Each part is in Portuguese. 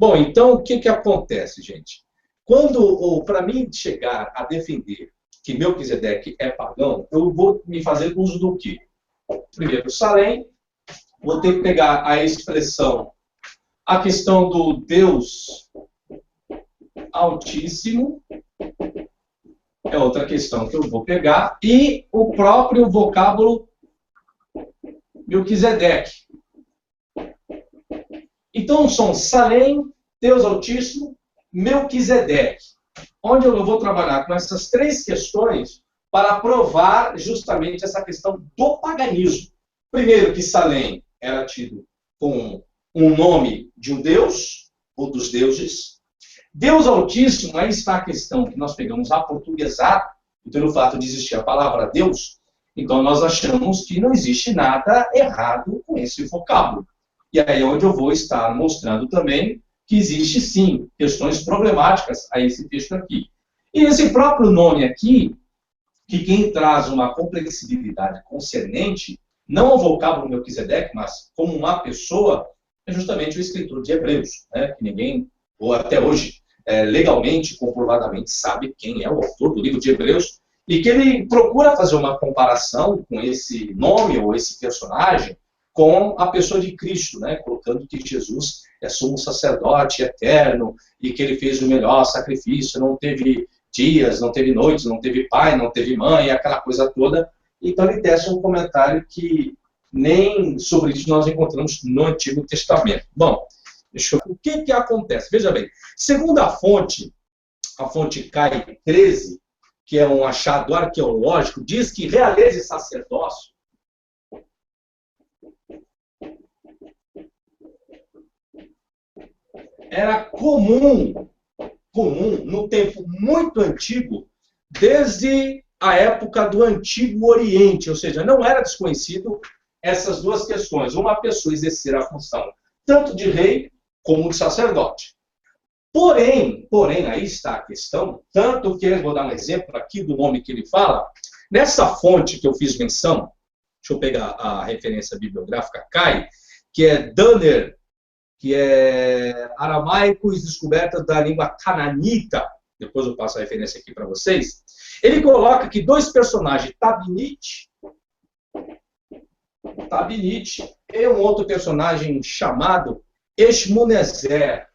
Bom, então o que que acontece, gente? Quando, para mim chegar a defender que Melquisedeque é pagão, eu vou me fazer uso do quê? Primeiro, Salém, vou ter que pegar a expressão, a questão do Deus Altíssimo, é outra questão que eu vou pegar, e o próprio vocábulo Melquisedeque. Então são Salém, Deus Altíssimo, Melquisedeque, onde eu vou trabalhar com essas três questões para provar justamente essa questão do paganismo. Primeiro, que Salém era tido com um nome de um deus, ou dos deuses. Deus Altíssimo, aí está a questão que nós pegamos aportuguesado, e pelo fato de existir a palavra Deus, então nós achamos que não existe nada errado com esse vocábulo. E aí é onde eu vou estar mostrando também que existe sim questões problemáticas a esse texto aqui. E esse próprio nome aqui, que quem traz uma complexibilidade concernente, não ao vocábulo Melquisedeque, mas como uma pessoa, é justamente o escritor de Hebreus, né? Que ninguém, ou até hoje, legalmente, comprovadamente, sabe quem é o autor do livro de Hebreus, e que ele procura fazer uma comparação com esse nome ou esse personagem com a pessoa de Cristo, né? Colocando que Jesus é sumo sacerdote eterno e que ele fez o melhor sacrifício, não teve dias, não teve noites, não teve pai, não teve mãe, aquela coisa toda. Então ele tece um comentário que nem sobre isso nós encontramos no Antigo Testamento. Bom, o que que acontece? Veja bem, segundo a fonte CAI 13, que é um achado arqueológico, diz que realeza e sacerdócio era comum no tempo muito antigo, desde a época do Antigo Oriente, ou seja, não era desconhecido essas duas questões, uma pessoa exercer a função tanto de rei como de sacerdote. Porém, aí está a questão, tanto que, vou dar um exemplo aqui do nome que ele fala, nessa fonte que eu fiz menção, deixa eu pegar a referência bibliográfica CAI, que é Danner, que é Aramaicos Descobertas da Língua Cananita, depois eu passo a referência aqui para vocês, ele coloca que dois personagens, Tabinite e um outro personagem chamado Esmunezer.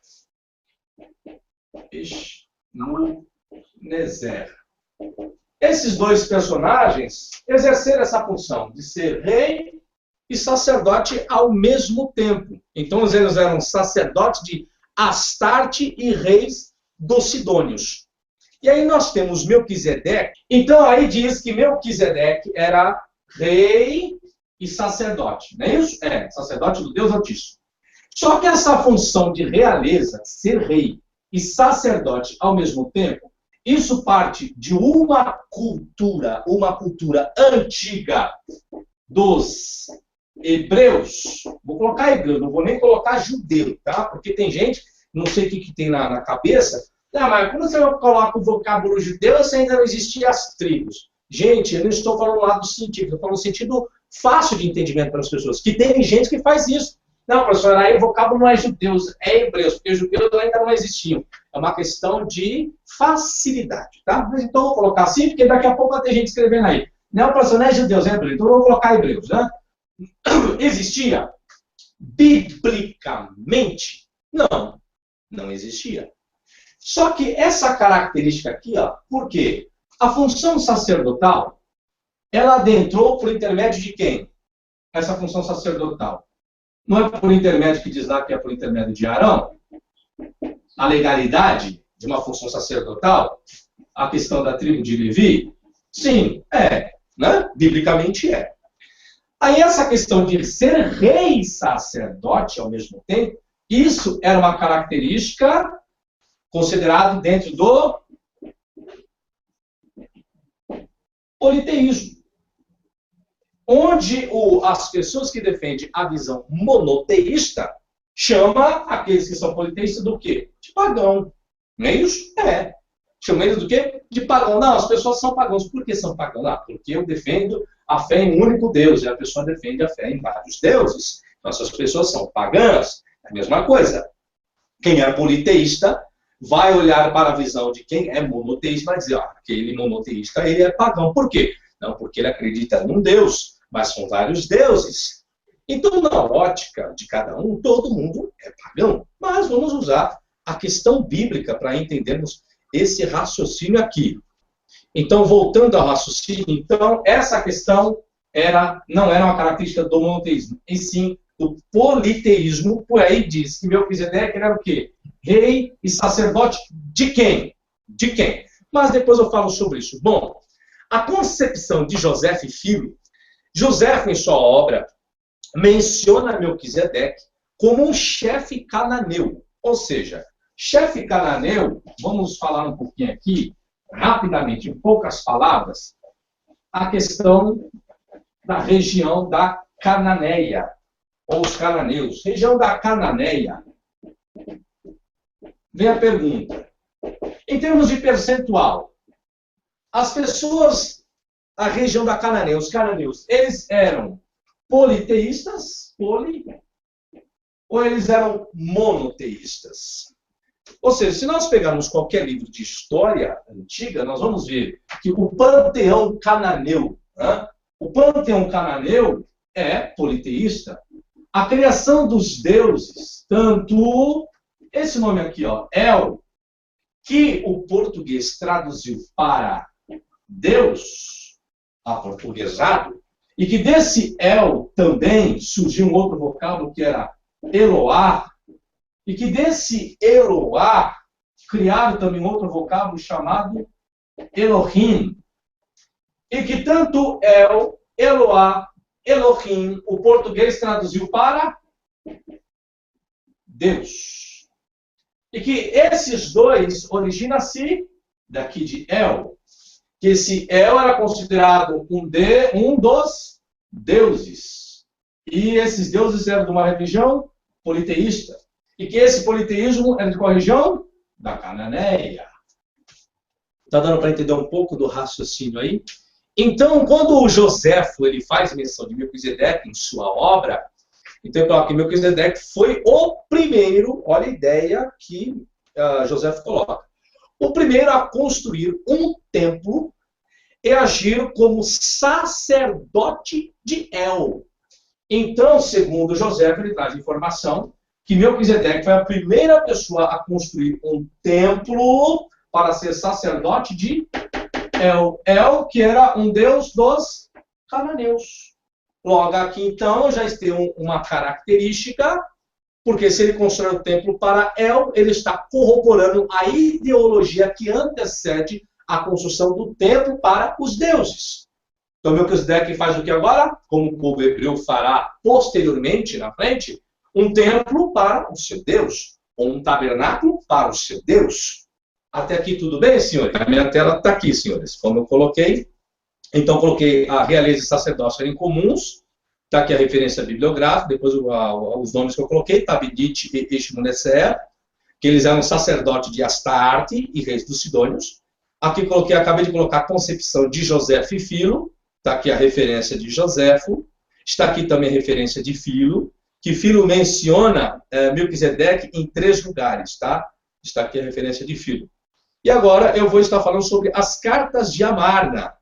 Esses dois personagens exerceram essa função de ser rei e sacerdote ao mesmo tempo. Então eles eram sacerdotes de Astarte e reis dos Sidônios. E aí nós temos Melquisedeque. Então aí diz que Melquisedeque era rei e sacerdote. Não é isso? É, sacerdote do Deus Altíssimo. Só que essa função de realeza, ser rei e sacerdote ao mesmo tempo, isso parte de uma cultura antiga dos hebreus. Vou colocar hebreu, não vou nem colocar judeu, tá? Porque tem gente, não sei o que tem na cabeça, mas quando você coloca o vocábulo judeu, você ainda não existia as tribos. Gente, eu não estou falando lá do científico, eu estou falando no sentido fácil de entendimento para as pessoas, que tem gente que faz isso. Não, professor, aí o vocábulo não é judeus, é hebreus, porque os judeus ainda não existiam. É uma questão de facilidade, tá? Mas então eu vou colocar assim, porque daqui a pouco vai ter gente escrevendo aí. Não, professor, não é judeus, é hebreu, então eu vou colocar hebreus, né? Existia? Biblicamente? Não existia. Só que essa característica aqui, ó, por quê? A função sacerdotal, ela adentrou por intermédio de quem? Essa função sacerdotal. Não é por intermédio que diz lá que é por intermédio de Arão? A legalidade de uma função sacerdotal? A questão da tribo de Levi? Sim, é. Né? Biblicamente é. Aí essa questão de ser rei e sacerdote ao mesmo tempo, isso era uma característica considerada dentro do politeísmo. Onde as pessoas que defendem a visão monoteísta chama aqueles que são politeístas do quê? De pagão. Não é isso? É. Chama eles do quê? De pagão. Não, as pessoas são pagãos. Por que são pagãos? Porque eu defendo a fé em um único Deus, e a pessoa defende a fé em vários deuses. Então, essas pessoas são pagãs. É a mesma coisa. Quem é politeísta vai olhar para a visão de quem é monoteísta e vai dizer, aquele monoteísta ele é pagão. Por quê? Não, porque ele acredita num Deus, mas são vários deuses. Então, na ótica de cada um, todo mundo é pagão. Mas vamos usar a questão bíblica para entendermos esse raciocínio aqui. Então, voltando ao raciocínio, então, essa questão não era uma característica do monoteísmo, e sim do politeísmo. Por aí diz que Melquisedeque era o quê? Rei e sacerdote de quem? De quem? Mas depois eu falo sobre isso. Bom, a concepção de José e Filho, José, em sua obra, menciona Melquisedeque como um chefe cananeu. Ou seja, chefe cananeu, vamos falar um pouquinho aqui, rapidamente, em poucas palavras, a questão da região da Cananeia, ou os cananeus. Região da Cananeia. Vem a pergunta. Em termos de percentual, as pessoas, a região da Cananeia, os cananeus, eles eram politeístas, ou eles eram monoteístas? Ou seja, se nós pegarmos qualquer livro de história antiga, nós vamos ver que o panteão cananeu, o panteão cananeu é politeísta. A criação dos deuses, tanto esse nome aqui, El, que o português traduziu para Deus, aportuguesado, e que desse El também surgiu um outro vocábulo que era Eloá, e que desse Eloá criaram também outro vocábulo chamado Elohim, e que tanto El, Eloá, Elohim, o português traduziu para Deus. E que esses dois originam-se daqui de El, que esse El era considerado um dos deuses. E esses deuses eram de uma religião politeísta. E que esse politeísmo era de qual região? Da Cananeia. Está dando para entender um pouco do raciocínio aí? Então, quando o Joséfo ele faz menção de Melquisedeque em sua obra, então eu coloco que Melquisedeque foi o primeiro, olha a ideia que Joséfo coloca, o primeiro a construir um templo e agir como sacerdote de El. Então, segundo Joséfo, ele traz informação que Melquisedeque foi a primeira pessoa a construir um templo para ser sacerdote de El. El, que era um deus dos cananeus. Logo aqui, então, já tem uma característica, porque se ele constrói o templo para El, ele está corroborando a ideologia que antecede a construção do templo para os deuses. Então, Melquisedeque faz o que agora? Como o povo hebreu fará posteriormente, na frente, um templo para o seu Deus, ou um tabernáculo para o seu Deus. Até aqui tudo bem, senhores? A minha tela está aqui, senhores, como eu coloquei. Então, coloquei a realeza e sacerdócio eram comuns. Está aqui a referência bibliográfica, depois os nomes que eu coloquei, Tabidite e Esmunecer, que eles eram sacerdotes de Astarte e reis dos Sidônios. Aqui acabei de colocar a concepção de Joséfo e Filo. Está aqui a referência de Joséfo. Está aqui também a referência de Filo, que Filo menciona Melquisedeque em 3 lugares, tá? Está aqui a referência de Filo. E agora eu vou estar falando sobre as cartas de Amarna.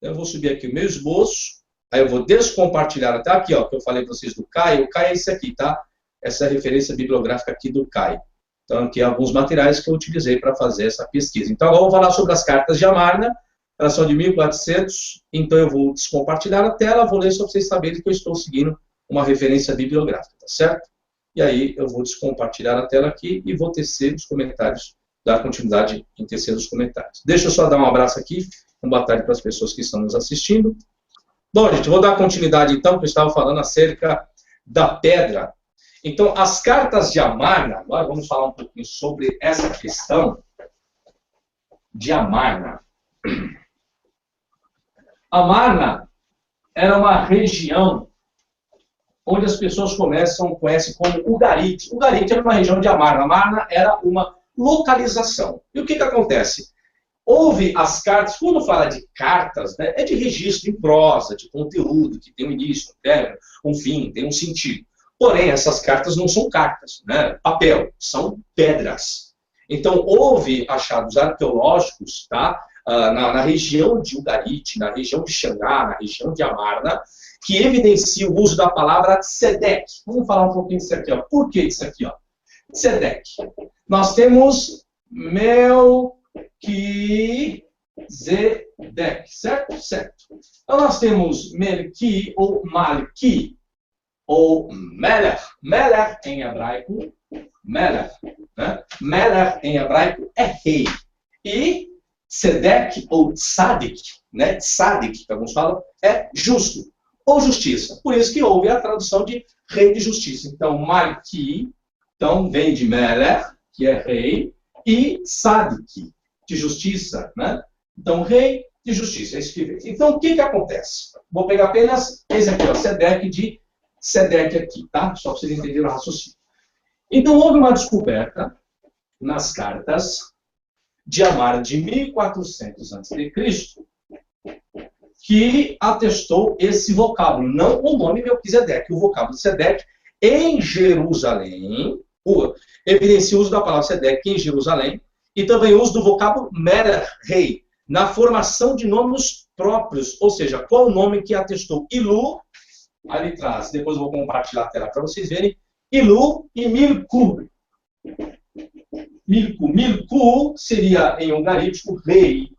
Eu vou subir aqui o meu esboço, aí eu vou descompartilhar até aqui, ó, que eu falei para vocês do Caio. O Caio é esse aqui, tá? Essa é a referência bibliográfica aqui do Caio. Então, aqui alguns materiais que eu utilizei para fazer essa pesquisa. Então, agora eu vou falar sobre as cartas de Amarna. Elas são de 1400, então eu vou descompartilhar a tela, vou ler só para vocês saberem que eu estou seguindo uma referência bibliográfica, tá certo? E aí eu vou descompartilhar a tela aqui e vou tecer os comentários, dar continuidade em tecer os comentários. Deixa eu só dar um abraço aqui, uma boa tarde para as pessoas que estão nos assistindo. Bom, gente, vou dar continuidade então, que eu estava falando acerca da pedra. Então, as cartas de Amarna, agora vamos falar um pouquinho sobre essa questão de Amarna. Amarna era uma região onde as pessoas conhecem como Ugarit. Ugarit era uma região de Amarna. Amarna era uma localização. E o que acontece? Houve as cartas, quando fala de cartas, né, é de registro em prosa, de conteúdo, que tem um início, um término, um fim, tem um sentido. Porém, essas cartas não são cartas, né? Papel, são pedras. Então, houve achados arqueológicos, tá? Na região de Ugarit, na região de Xangá, na região de Amarna, que evidencia o uso da palavra tzedek. Vamos falar um pouquinho disso aqui, ó. Por que isso aqui, ó? Tzedek. Nós temos Melquizedek, certo? Certo. Então, nós temos Melqui ou Malqui, ou Melech. Melech em hebraico, Melech, né? Melech em hebraico é rei. E Tzedek ou Tzadik, né? Tzadik, que alguns falam, é justo ou justiça. Por isso que houve a tradução de rei de justiça. Então, Malki, então, vem de Melech, que é rei, e Tzadik, de justiça, né? Então, rei de justiça, é isso que vem. Então, o que acontece? Vou pegar apenas esse aqui, ó, Tzedek de Tzedek aqui, tá? Só para vocês entenderem o raciocínio. Então, houve uma descoberta nas cartas de Amar de 1400 a.C., que atestou esse vocábulo, não o nome Melquisedeque, o vocábulo Sedeque em Jerusalém, evidencia o uso da palavra Sedeque em Jerusalém, e também o uso do vocábulo Melech, rei, na formação de nomes próprios, ou seja, qual o nome que atestou Ilu, ali atrás, depois eu vou compartilhar a tela para vocês verem, Ilu e Milku. Milku seria em ugarítico rei.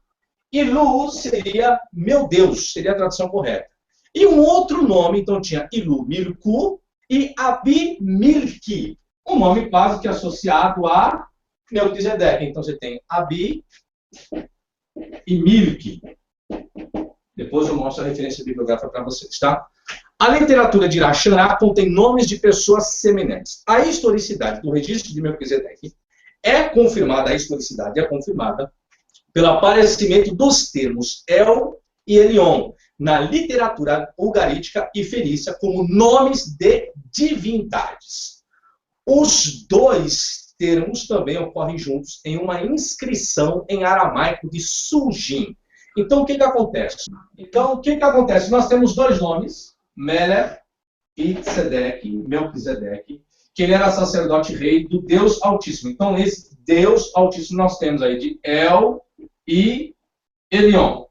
Ilu seria meu Deus, seria a tradução correta. E um outro nome, então tinha Ilu, Milku e Abi-Milki. Um nome quase que associado a Melquisedeque. Então você tem Abi e Milki. Depois eu mostro a referência bibliográfica para vocês, tá? A literatura de Irachana contém nomes de pessoas semelhantes. A historicidade do registro de Melquisedeque é confirmada, a historicidade é confirmada pelo aparecimento dos termos El e Elion na literatura ugarítica e fenícia como nomes de divindades. Os dois termos também ocorrem juntos em uma inscrição em aramaico de Sujim. Então, o que acontece? Nós temos dois nomes, Melech e Tzedek, Melquisedeque, que ele era sacerdote rei do Deus Altíssimo. Então, esse Deus Altíssimo nós temos aí de El e Elion.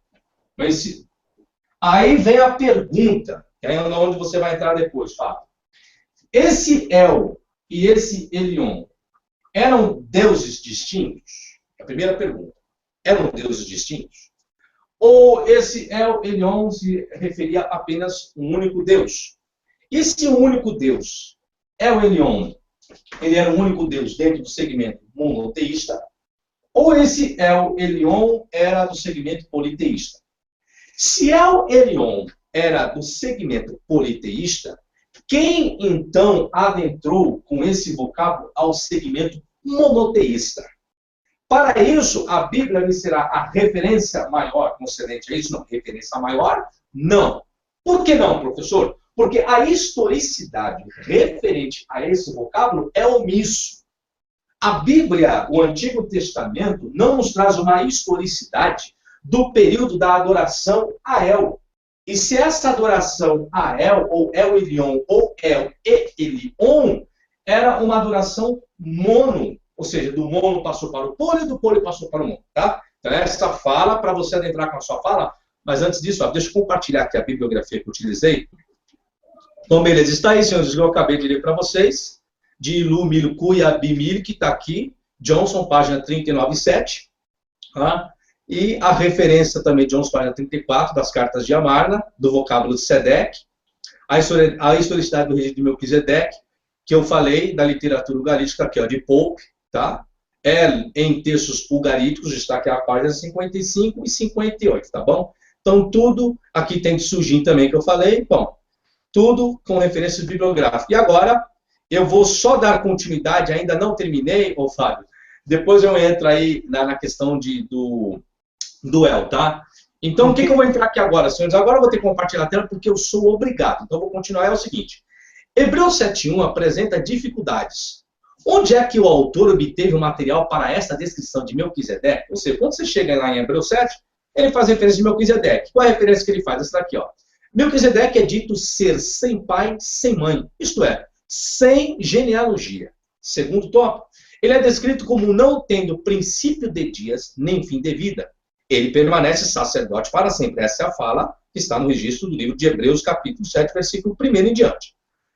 Aí vem a pergunta, que é onde você vai entrar depois, Fábio. Esse El e esse Elion eram deuses distintos? A primeira pergunta. Eram deuses distintos? Ou esse El Elion se referia a apenas um único Deus? E se um único Deus, El Elion, ele era um único Deus dentro do segmento monoteísta? Ou esse El Elion era do segmento politeísta? Se El Elion era do segmento politeísta, quem então adentrou com esse vocábulo ao segmento monoteísta? Para isso, a Bíblia lhe será a referência maior concedente a isso? Não, referência maior? Não. Por que não, professor? Porque a historicidade referente a esse vocábulo é omisso. A Bíblia, o Antigo Testamento, não nos traz uma historicidade do período da adoração a El. E se essa adoração a El, ou El Elion, ou El e Elion, era uma adoração mono, ou seja, do mono passou para o poli, do poli passou para o mono, tá? Então essa fala, para você adentrar com a sua fala, mas antes disso, ó, deixa eu compartilhar aqui a bibliografia que eu utilizei. Então, beleza, está aí, senhores, eu acabei de ler para vocês, de Ilu, Milku e Abimir, que está aqui, Johnson, página 39,7, tá? E a referência também, Johnson, página 34, das cartas de Amarna, do vocábulo de Sedek, a historicidade do registro de Melquisedeque, que eu falei, da literatura ugarítica, aqui, ó, de Pope, tá? Em textos ugaríticos, está aqui a página 55 e 58, tá bom? Então, tudo aqui tem de Sujim também, que eu falei, bom, tudo com referências bibliográficas. E agora, eu vou só dar continuidade, ainda não terminei, ô Fábio, depois eu entro aí na questão do El, tá? Então, o que eu vou entrar aqui agora, senhores? Agora eu vou ter que compartilhar a tela porque eu sou obrigado. Então, eu vou continuar, é o seguinte. Hebreus 7.1 apresenta dificuldades. Onde é que o autor obteve o material para essa descrição de Melquisedeque? Ou seja, quando você chega lá em Hebreus 7, ele faz referência de Melquisedeque. Qual é a referência que ele faz? Essa daqui, ó. Melquisedeque é dito ser sem pai, sem mãe. Isto é, sem genealogia. Segundo tópico, ele é descrito como não tendo princípio de dias, nem fim de vida. Ele permanece sacerdote para sempre. Essa é a fala que está no registro do livro de Hebreus, capítulo 7, versículo 1 em diante.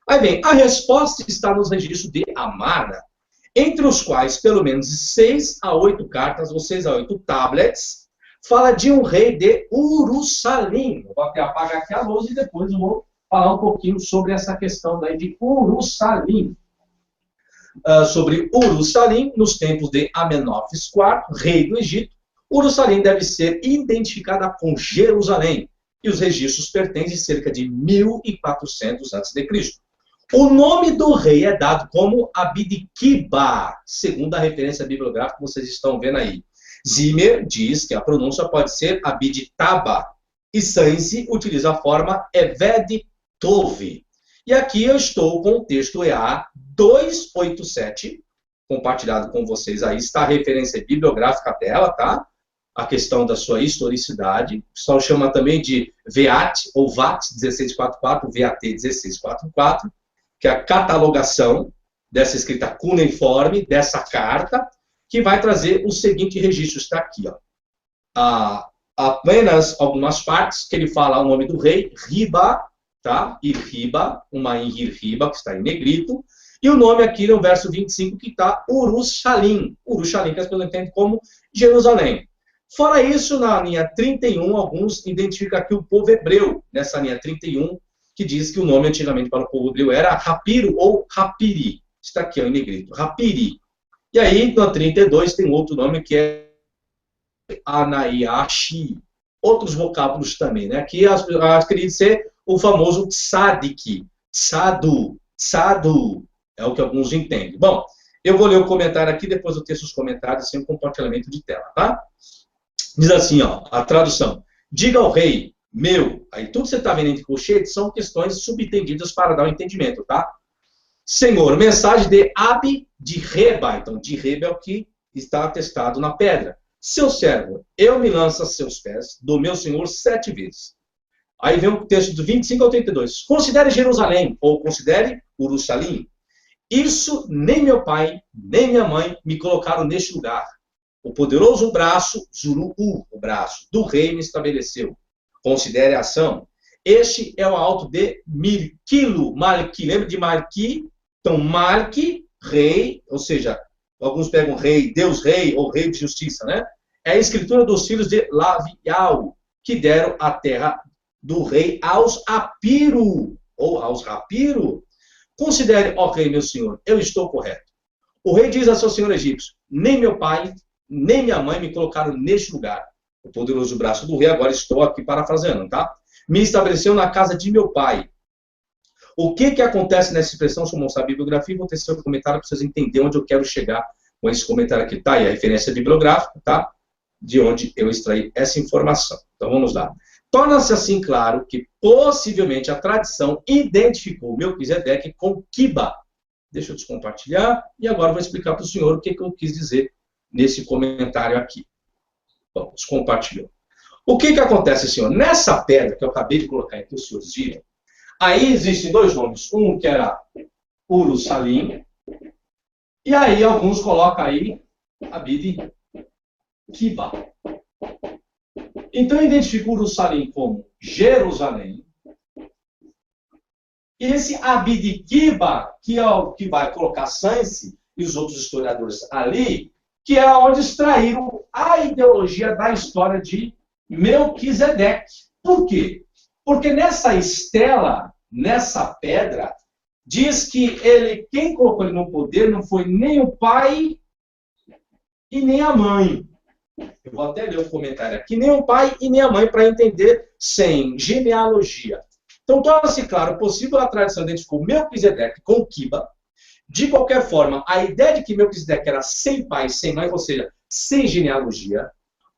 Aí bem, a resposta está nos registros de Amarna, entre os quais pelo menos 6 a 8 cartas, ou 6 a 8 tablets, fala de um rei de Urussalim. Eu vou até apagar aqui a luz e depois eu vou falar um pouquinho sobre essa questão daí de Urussalim. Sobre Urussalim, nos tempos de Amenófis IV, rei do Egito, Urussalim deve ser identificada com Jerusalém, e os registros pertencem cerca de 1400 a.C. O nome do rei é dado como Abdiquiba, segundo a referência bibliográfica que vocês estão vendo aí. Zimmer diz que a pronúncia pode ser Abditaba, e Sainz utiliza a forma Eved Tove. E aqui eu estou com o texto EA 287, compartilhado com vocês aí, está a referência bibliográfica dela, tá? A questão da sua historicidade. O pessoal chama também de VAT, ou VAT 1644, VAT 1644, que é a catalogação dessa escrita cuneiforme, dessa carta, que vai trazer o seguinte registro, está aqui, ó. Apenas algumas partes, que ele fala o nome do rei, Riba, tá? Irriba, uma Irriba, que está em negrito, e o nome aqui no verso 25, que está Urushalim, Urushalim, que as pessoas entendem como Jerusalém. Fora isso, na linha 31, alguns identificam aqui o povo hebreu, nessa linha 31, que diz que o nome antigamente para o povo hebreu era Rapiro ou Rapiri. Está aqui, ó, em negrito, Rapiri. E aí, na 32, tem outro nome que é Anaiashi. Outros vocábulos também, né? Aqui queria dizer o famoso tzadik, tzadu, tzadu, é o que alguns entendem. Bom, eu vou ler o comentário aqui, depois eu texto os comentários sem o compartilhamento de tela, tá? Diz assim, ó, a tradução. Diga ao rei, meu, aí tudo que você está vendo entre colchetes são questões subentendidas para dar o entendimento, tá? Senhor, mensagem de Abi de Reba, então de Reba é o que está atestado na pedra. Seu servo, eu me lanço a seus pés, do meu senhor 7 vezes. Aí vem o texto do 25 ao 32. Considere Jerusalém, ou considere Urushalim. Isso nem meu pai, nem minha mãe me colocaram neste lugar. O poderoso braço, Zuru, o braço do rei me estabeleceu. Considere a ação. Este é o alto de Mirquilo, Malqui. Lembra de Malqui? Então, Malqui, rei, ou seja, alguns pegam rei, Deus rei, ou rei de justiça, né? É a escritura dos filhos de Lavial, que deram a terra do rei aos Apiro, ou aos Rapiro. Considere, ó rei, meu senhor, eu estou correto. O rei diz a seu senhor egípcio, nem meu pai, nem minha mãe me colocaram neste lugar. O poderoso braço do rei, agora estou aqui parafraseando, tá? Me estabeleceu na casa de meu pai. O que acontece nessa expressão? Se eu mostrar a bibliografia, vou ter seu comentário para vocês entenderem onde eu quero chegar com esse comentário aqui, tá? E a referência bibliográfica, tá? De onde eu extraí essa informação. Então, vamos lá. Torna-se assim claro que, possivelmente, a tradição identificou Melquisedeque com Kiba. Deixa eu descompartilhar. E agora eu vou explicar para o senhor o que eu quis dizer nesse comentário aqui. Bom, descompartilhou. O que acontece, senhor? Nessa pedra que eu acabei de colocar aqui, os senhores viram, aí existem dois nomes. Um que era Urushalim, e aí alguns colocam aí Abdiquiba. Então eu identifico Urushalim como Jerusalém. E esse Abdiquiba, que é o que vai colocar Sainz e os outros historiadores ali, que é onde extraíram a ideologia da história de Melquisedeque. Por quê? Porque nessa estela, nessa pedra, diz que quem colocou ele no poder não foi nem o pai e nem a mãe. Eu vou até ler o comentário aqui. Nem o pai e nem a mãe, para entender sem genealogia. Então, torna-se claro, possível a tradição identificou Melquisedeque com Kiba. De qualquer forma, a ideia de que Melquisedeque era sem pai, sem mãe, ou seja, sem genealogia,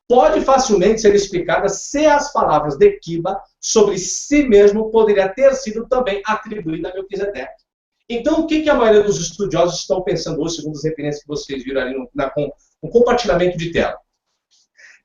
pode facilmente ser explicada se as palavras de Kiba sobre si mesmo poderia ter sido também atribuída a Melquisedeque. Então, o que a maioria dos estudiosos estão pensando hoje, segundo as referências que vocês viram ali no compartilhamento de tela?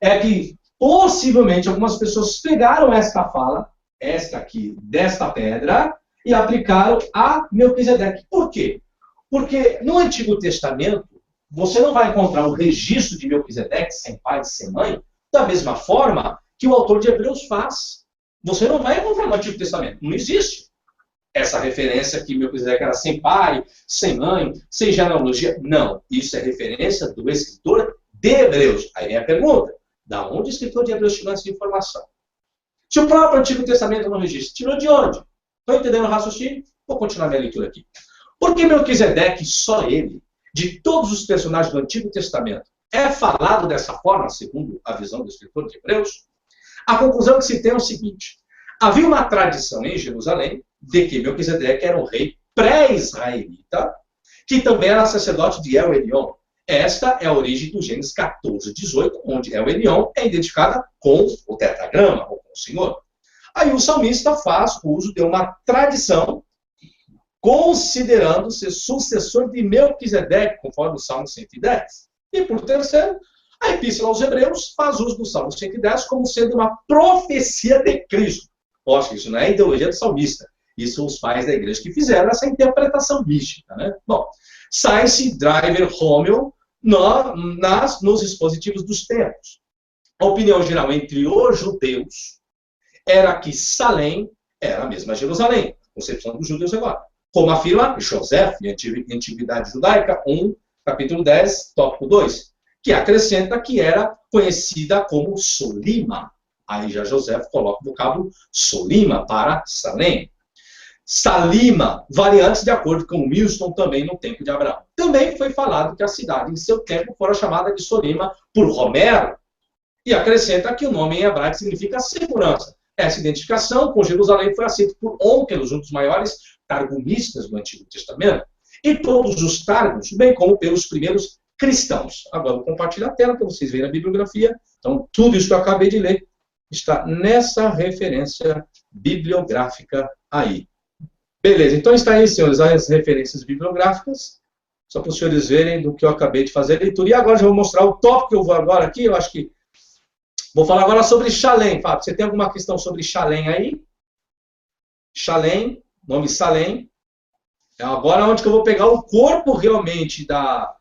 É que, possivelmente, algumas pessoas pegaram esta fala, esta aqui, desta pedra, e aplicaram a Melquisedeque. Por quê? Porque no Antigo Testamento, você não vai encontrar o registro de Melquisedeque sem pai e sem mãe, da mesma forma que o autor de Hebreus faz. Você não vai encontrar no Antigo Testamento. Não existe essa referência que Melquisedeque era sem pai, sem mãe, sem genealogia. Não. Isso é referência do escritor de Hebreus. Aí vem a pergunta. Da onde o escritor de Hebreus tirou essa informação? Se o próprio Antigo Testamento não registra, tirou de onde? Estão entendendo o raciocínio? Vou continuar minha leitura aqui. Porque Melquisedeque, só ele, de todos os personagens do Antigo Testamento, é falado dessa forma, segundo a visão do escritor de Hebreus? A conclusão que se tem é o seguinte. Havia uma tradição em Jerusalém de que Melquisedeque era um rei pré-israelita, que também era sacerdote de El Elyon. Esta é a origem do Gênesis 14, 18, onde El Elyon é identificada com o tetragrama, ou com o Senhor. Aí o salmista faz uso de uma tradição, considerando-se sucessor de Melquisedeque, conforme o Salmo 110. E por terceiro, a Epístola aos Hebreus faz uso do Salmo 110 como sendo uma profecia de Cristo. Lógico, isso não é a ideologia do salmista. Isso são os pais da igreja que fizeram essa interpretação mística, né? Bom, Sayce, Driver, Rommel, nos dispositivos dos tempos. A opinião geral entre os judeus era que Salém era a mesma Jerusalém, concepção dos judeus agora. Como afirma José, em Antiguidade Judaica 1, capítulo 10, tópico 2, que acrescenta que era conhecida como Solima. Aí já José coloca o vocábulo Solima para Salém. Salima, variantes de acordo com Milton também no tempo de Abraão. Também foi falado que a cidade em seu tempo fora chamada de Solima por Romero. E acrescenta que o nome em hebraico significa segurança. Essa identificação com Jerusalém foi aceita por Onkelos, um dos maiores targumistas do Antigo Testamento, e todos os targos, bem como pelos primeiros cristãos. Agora vou compartilhar a tela para vocês verem a bibliografia. Então, tudo isso que eu acabei de ler está nessa referência bibliográfica aí. Beleza, então está aí, senhores, as referências bibliográficas, só para os senhores verem do que eu acabei de fazer a leitura. E agora já vou mostrar o tópico que eu vou agora aqui, eu acho que vou falar agora sobre Shalem. Fábio, você tem alguma questão sobre Shalem aí? Shalem, nome Salém. É agora onde que eu vou pegar o corpo realmente da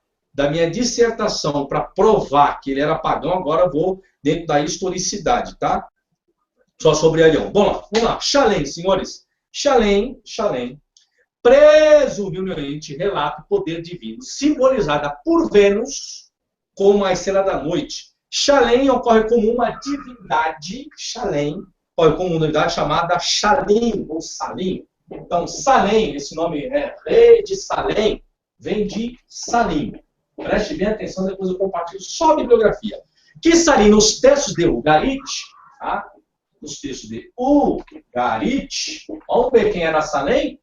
minha dissertação para provar que ele era pagão. Agora eu vou dentro da historicidade, tá? Só sobre Elião. Bom, vamos lá. Shalem, senhores. Shalem, presumivelmente relata o poder divino, simbolizada por Vênus como a estrela da noite. Shalem ocorre como uma divindade, Shalem, ocorre como uma divindade chamada Shalim, ou Salim. Então, Salém, esse nome é rei de Salém, vem de Salim. Preste bem atenção, depois eu compartilho só a bibliografia. Que Salim, nos textos de Ugarit, tá? Nos textos de Ugarit, vamos ver quem era Salém?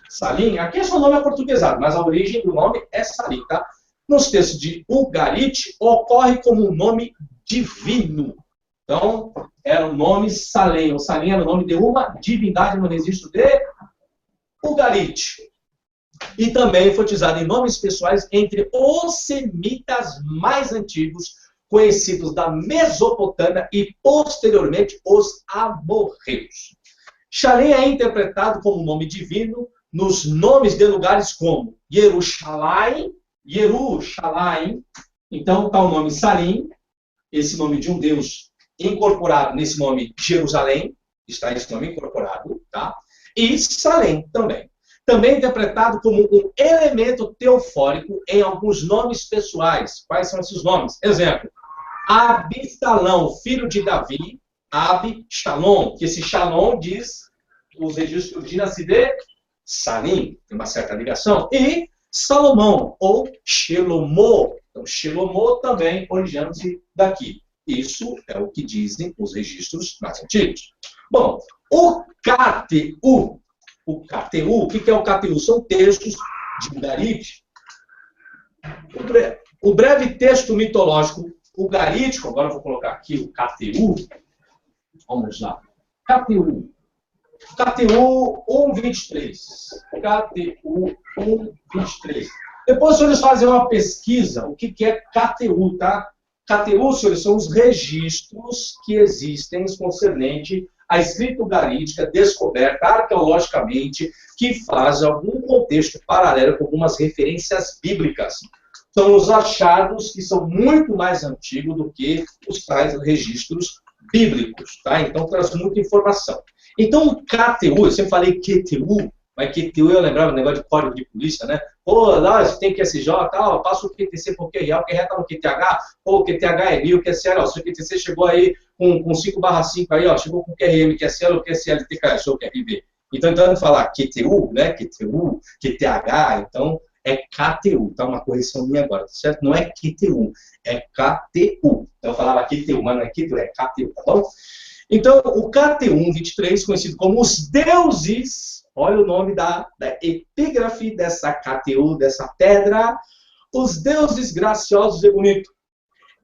Salim, aqui é só o nome aportuguesado, mas a origem do nome é Salim, tá? Nos textos de Ugarit, ocorre como um nome divino. Então, era o nome Salém. O Salém era o nome de uma divindade no registro de Ugarit. E também foi utilizado em nomes pessoais entre os semitas mais antigos, conhecidos da Mesopotâmia e, posteriormente, os amorreus. Shalem é interpretado como nome divino nos nomes de lugares como Jerusalém. Então, está o nome Salim, esse nome de um deus incorporado nesse nome Jerusalém, está esse nome incorporado, tá? E Salém também. Também interpretado como um elemento teofórico em alguns nomes pessoais. Quais são esses nomes? Exemplo, Absalão, filho de Davi, Absalom, que esse Shalom diz, os registros dizem de Salim, tem uma certa ligação, e Salomão, ou Shelomó. Então, Shelomó também originando-se daqui. Isso é o que dizem os registros mais antigos. Bom, o KTU. O que é o KTU? São textos de Ugarit. O breve texto mitológico ugarítico, agora eu vou colocar aqui o KTU. Vamos lá. KTU 1.23. KTU 1.23. Depois, os senhores fazem uma pesquisa, o que é KTU, tá? KTU, senhores, são os registros que existem concernente a escrita ugarítica descoberta arqueologicamente que faz algum contexto paralelo com algumas referências bíblicas. São os achados que são muito mais antigos do que os tais registros bíblicos, tá? Então traz muita informação. Então o KTU, eu sempre falei QTU, mas QTU eu lembrava do negócio de código de polícia, né? Pô, lá você tem QSJ, tal, passa o QTC por QRA, o QRA tá no QTH, pô, o QTH é 1000, o QSL, ó, se o QTC chegou aí com 5/5 aí, ó, chegou com QRM, QSL, o QSL, TKS, ou QRB. Então, falar QTU, né? QTU, QTH, então é KTU, tá? Uma correção minha agora, tá certo? Não é QTU, é KTU. Então eu falava QTU, mas não é QTU, é KTU, tá bom? Então, o KTU 23, conhecido como os deuses, olha o nome da epígrafe dessa KTU, dessa pedra, os deuses graciosos e bonitos.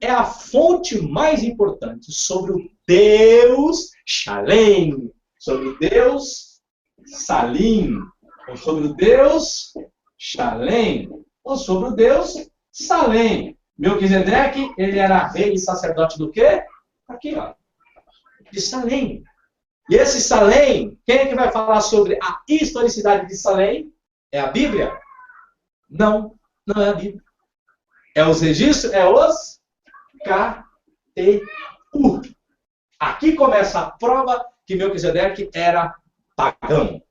É a fonte mais importante sobre o Deus Shalem, sobre o Deus Salim, ou sobre o Deus Shalem, ou sobre o Deus Salem. Melquisedeque, ele era rei e sacerdote do quê? Aqui, ó. De Salem. E esse Salem, quem é que vai falar sobre a historicidade de Salem? É a Bíblia? Não, não é a Bíblia. É os registros, é os KTU. Aqui começa a prova que Melquisedeque era pagão.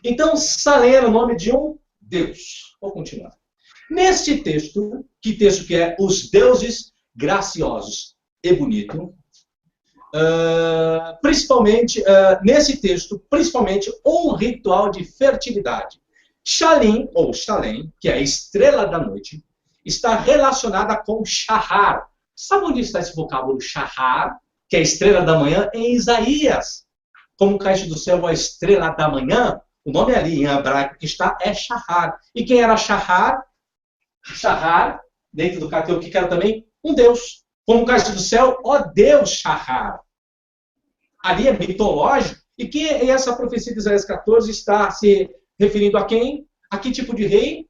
Então, Salem era o nome de um Deus. Vou continuar. Neste texto, que texto que é os deuses graciosos e bonitos, nesse texto, principalmente um ritual de fertilidade. Shalim, ou Shalem, que é a estrela da noite, está relacionada com Shahar. Sabe onde está esse vocábulo Shahar, que é a estrela da manhã? Em Isaías. Como caíste do céu a estrela da manhã, o nome ali em hebraico que está é Shahar. E quem era Shahar? Shahar, dentro do KTU, que era também um deus. Como caíste do céu, ó Deus Shahar. Ali é mitológico. E essa profecia de Isaías 14 está se referindo a quem? A que tipo de rei?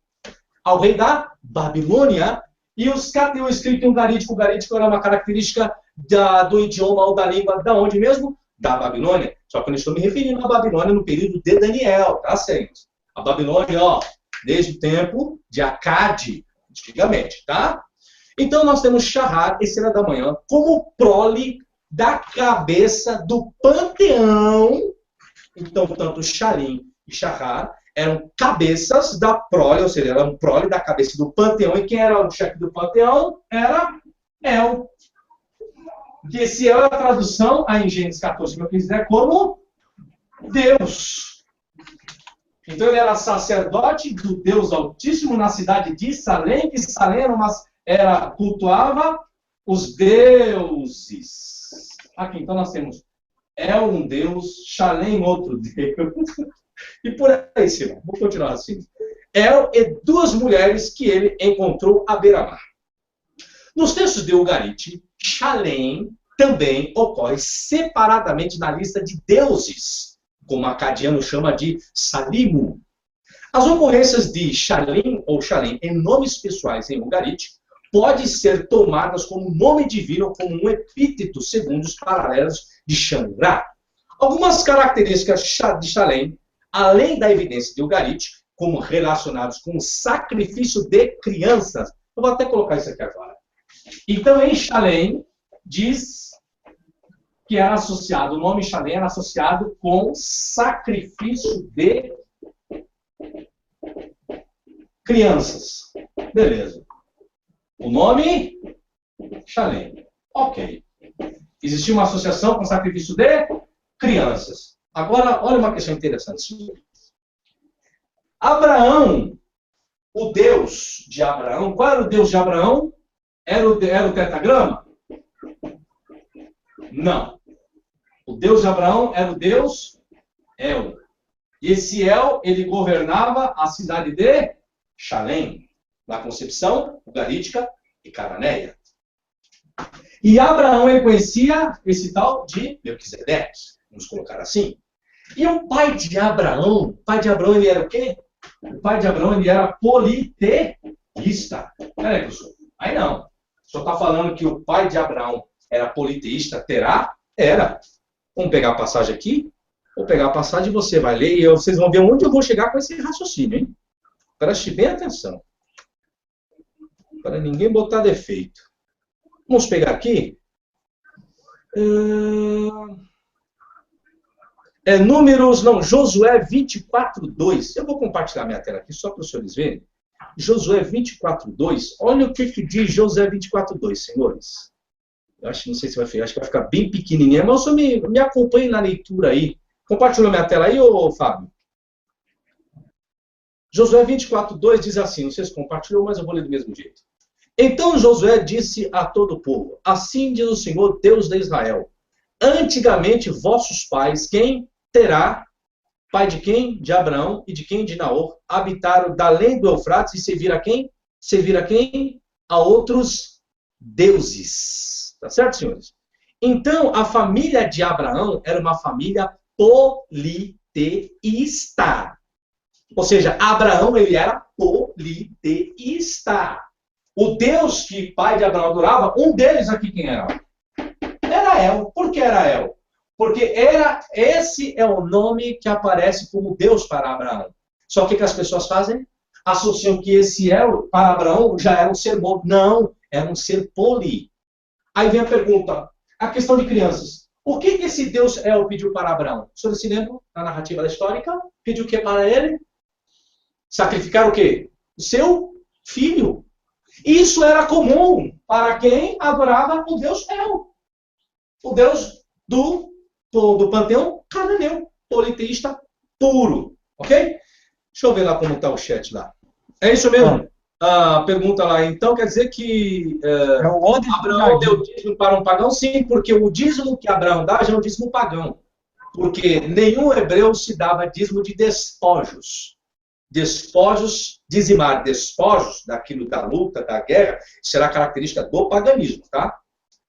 Ao rei da Babilônia. E os KTU escrito em ugarítico. Ugarítico era uma característica do idioma ou da língua, da onde mesmo? Da Babilônia. Só que eu estou me referindo à Babilônia no período de Daniel, tá, senhores? A Babilônia, ó, desde o tempo de Acade, antigamente, tá? Então nós temos Shahar, estrela da manhã, como prole da cabeça do panteão. Então, tanto Shalim e Shahar eram cabeças da prole, ou seja, eram prole da cabeça do panteão. E quem era o chefe do panteão? Era El. Que esse El é a tradução em Gênesis 14, que eu quis dizer, como Deus. Então ele era sacerdote do Deus Altíssimo na cidade de Salem, que Salem cultuava os deuses. Aqui, então nós temos El, um deus, Shalem, outro deus, e por aí, Senhor. Vou continuar assim. El e duas mulheres que ele encontrou à beira-mar. Nos textos de Ugarit, Shalem também ocorre separadamente na lista de deuses, como Acadiano chama de Salimu. As ocorrências de Shalem ou Shalem em nomes pessoais em Ugarit podem ser tomadas como nome divino ou como um epíteto, segundo os paralelos de Xangri. Algumas características de Shalem, além da evidência de Ugarit, como relacionados com o sacrifício de crianças. Eu vou até colocar isso aqui agora. Então, em Shalem, diz que era associado, o nome Shalem era associado com sacrifício de crianças. Beleza. O nome? Shalem. Ok. Existia uma associação com sacrifício de crianças. Agora, olha uma questão interessante. Abraão, o Deus de Abraão, qual era o Deus de Abraão? Era o tetragrama? Não. O Deus de Abraão era o Deus El. E esse El, ele governava a cidade de Shalem, na concepção ugarítica e cananeia. E Abraão, ele conhecia esse tal de Melquisedeque, vamos colocar assim. E o pai de Abraão, ele era o quê? O pai de Abraão, ele era politeísta. Peraí, professor. Aí não. O senhor está falando que o pai de Abraão era politeísta? Terá? Era. Vamos pegar a passagem aqui, vou pegar a passagem e você vai ler, e vocês vão ver onde eu vou chegar com esse raciocínio, hein? Preste bem atenção, para ninguém botar defeito. Vamos pegar aqui. Números, não, Josué 24:2. Eu vou compartilhar minha tela aqui só para os senhores verem. Josué 24:2. Olha o que diz Josué 24:2, senhores. Eu acho, não sei se vai ficar, acho que vai ficar bem pequenininha, mas só me acompanhe na leitura aí. Compartilhou minha tela aí, ô Fábio? Josué 24:2 diz assim, não sei se compartilhou, mas eu vou ler do mesmo jeito. Então Josué disse a todo o povo, assim diz o Senhor, Deus de Israel, antigamente vossos pais, quem terá, pai de quem? De Abraão e de quem? De Naor, habitaram da além do Eufrates e serviram a quem? Serviram a quem? A outros deuses. Tá certo, senhores? Então, a família de Abraão era uma família politeísta. Ou seja, Abraão, ele era politeísta. O Deus que pai de Abraão adorava, um deles aqui quem era? Era El. Por que era El? Porque esse é o nome que aparece como Deus para Abraão. Só que as pessoas fazem? Associam que esse El para Abraão já era um ser morto. Não, era um ser poli. Aí vem a pergunta, a questão de crianças. O que esse Deus El pediu para Abraão? O senhor se lembra, na narrativa histórica? Pediu o que para ele? Sacrificar o quê? O seu filho. Isso era comum para quem adorava o Deus El. O Deus do panteão cananeu, politeísta puro. Ok? Deixa eu ver lá como está o chat lá. É isso mesmo? Pergunta lá, então quer dizer que Abraão deu dízimo para um pagão? Sim, porque o dízimo que Abraão dá já é um dízimo pagão. Porque nenhum hebreu se dava dízimo de despojos. Despojos, dizimar despojos daquilo da luta, da guerra, será característica do paganismo, tá?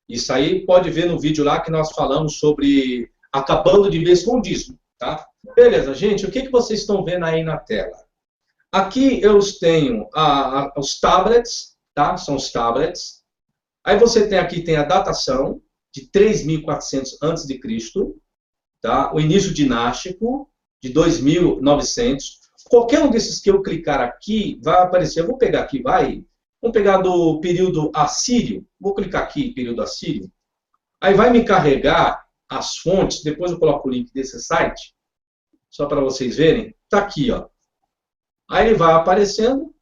Isso aí pode ver no vídeo lá que nós falamos sobre acabando de vez com o dízimo, tá? Beleza, gente, o que vocês estão vendo aí na tela? Aqui eu tenho os tablets, tá? São os tablets. Aí você tem aqui tem a datação de 3.400 a.C., tá? O início dinástico de 2.900. Qualquer um desses que eu clicar aqui vai aparecer. Eu vou pegar aqui, vamos pegar do período assírio. Vou clicar aqui, período assírio. Aí vai me carregar as fontes. Depois eu coloco o link desse site, só para vocês verem. Tá aqui, ó. Aí ele vai aparecendo.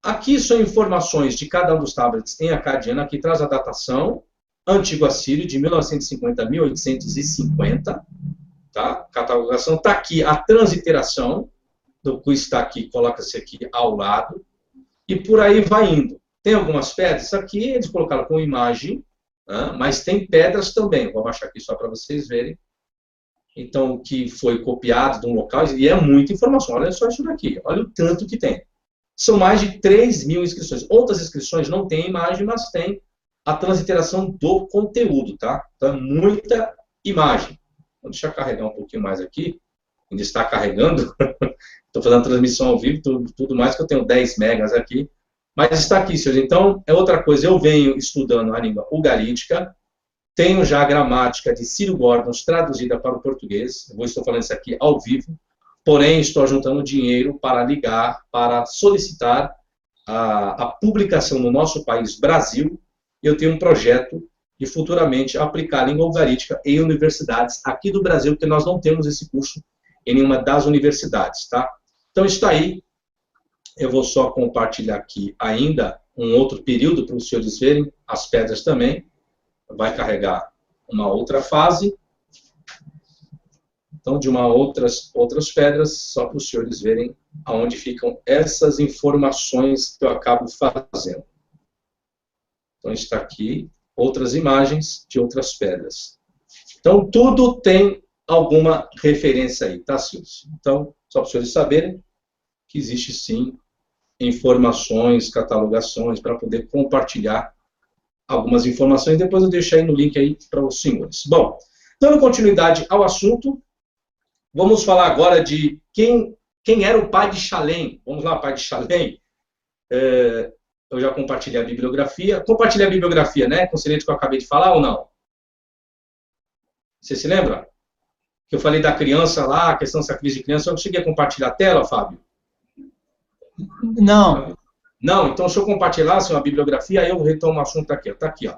Aqui são informações de cada um dos tablets em acadiano. Aqui traz a datação. Antigo Assírio, de 1950 a 1850. Tá? Catalogação. Está aqui a transliteração. Do que está aqui, coloca-se aqui ao lado. E por aí vai indo. Tem algumas pedras. Aqui eles colocaram com imagem. Mas tem pedras também. Vou abaixar aqui só para vocês verem. Então, que foi copiado de um local, e é muita informação. Olha só isso daqui, olha o tanto que tem. São mais de 3.000 inscrições. Outras inscrições não têm imagem, mas tem a transliteração do conteúdo, tá? Então, é muita imagem. Vou deixar carregar um pouquinho mais aqui. Ainda está carregando. Estou fazendo transmissão ao vivo, tudo mais, que eu tenho 10 megas aqui. Mas está aqui, senhores. Então, é outra coisa. Eu venho estudando a língua ugarítica. Tenho já a gramática de Ciro Gordons traduzida para o português. Estou falando isso aqui ao vivo. Porém, estou juntando dinheiro para ligar, para solicitar a publicação no nosso país, Brasil. Eu tenho um projeto de futuramente aplicar a língua ugarítica em universidades aqui do Brasil, porque nós não temos esse curso em nenhuma das universidades, tá? Então, está aí. Eu vou só compartilhar aqui ainda um outro período para os senhores verem, as pedras também. Vai carregar uma outra fase. Então, de outras pedras, só para os senhores verem aonde ficam essas informações que eu acabo fazendo. Então, está aqui outras imagens de outras pedras. Então, tudo tem alguma referência aí, tá, senhores? Então, só para os senhores saberem que existe, sim, informações, catalogações, para poder compartilhar algumas informações. Depois eu deixo aí no link aí para os senhores. Bom, dando continuidade ao assunto, vamos falar agora de quem era o pai de Shalem. Vamos lá, pai de Shalem. Eu já compartilhei a bibliografia. Compartilhei a bibliografia, né? Conselheiro, que eu acabei de falar ou não? Você se lembra? Que eu falei da criança lá, a questão do sacrifício de criança. Eu cheguei a compartilhar a tela, Fábio? Não. Não, então se eu compartilhar assim, uma bibliografia, aí eu retomo o assunto aqui. Está aqui, ó.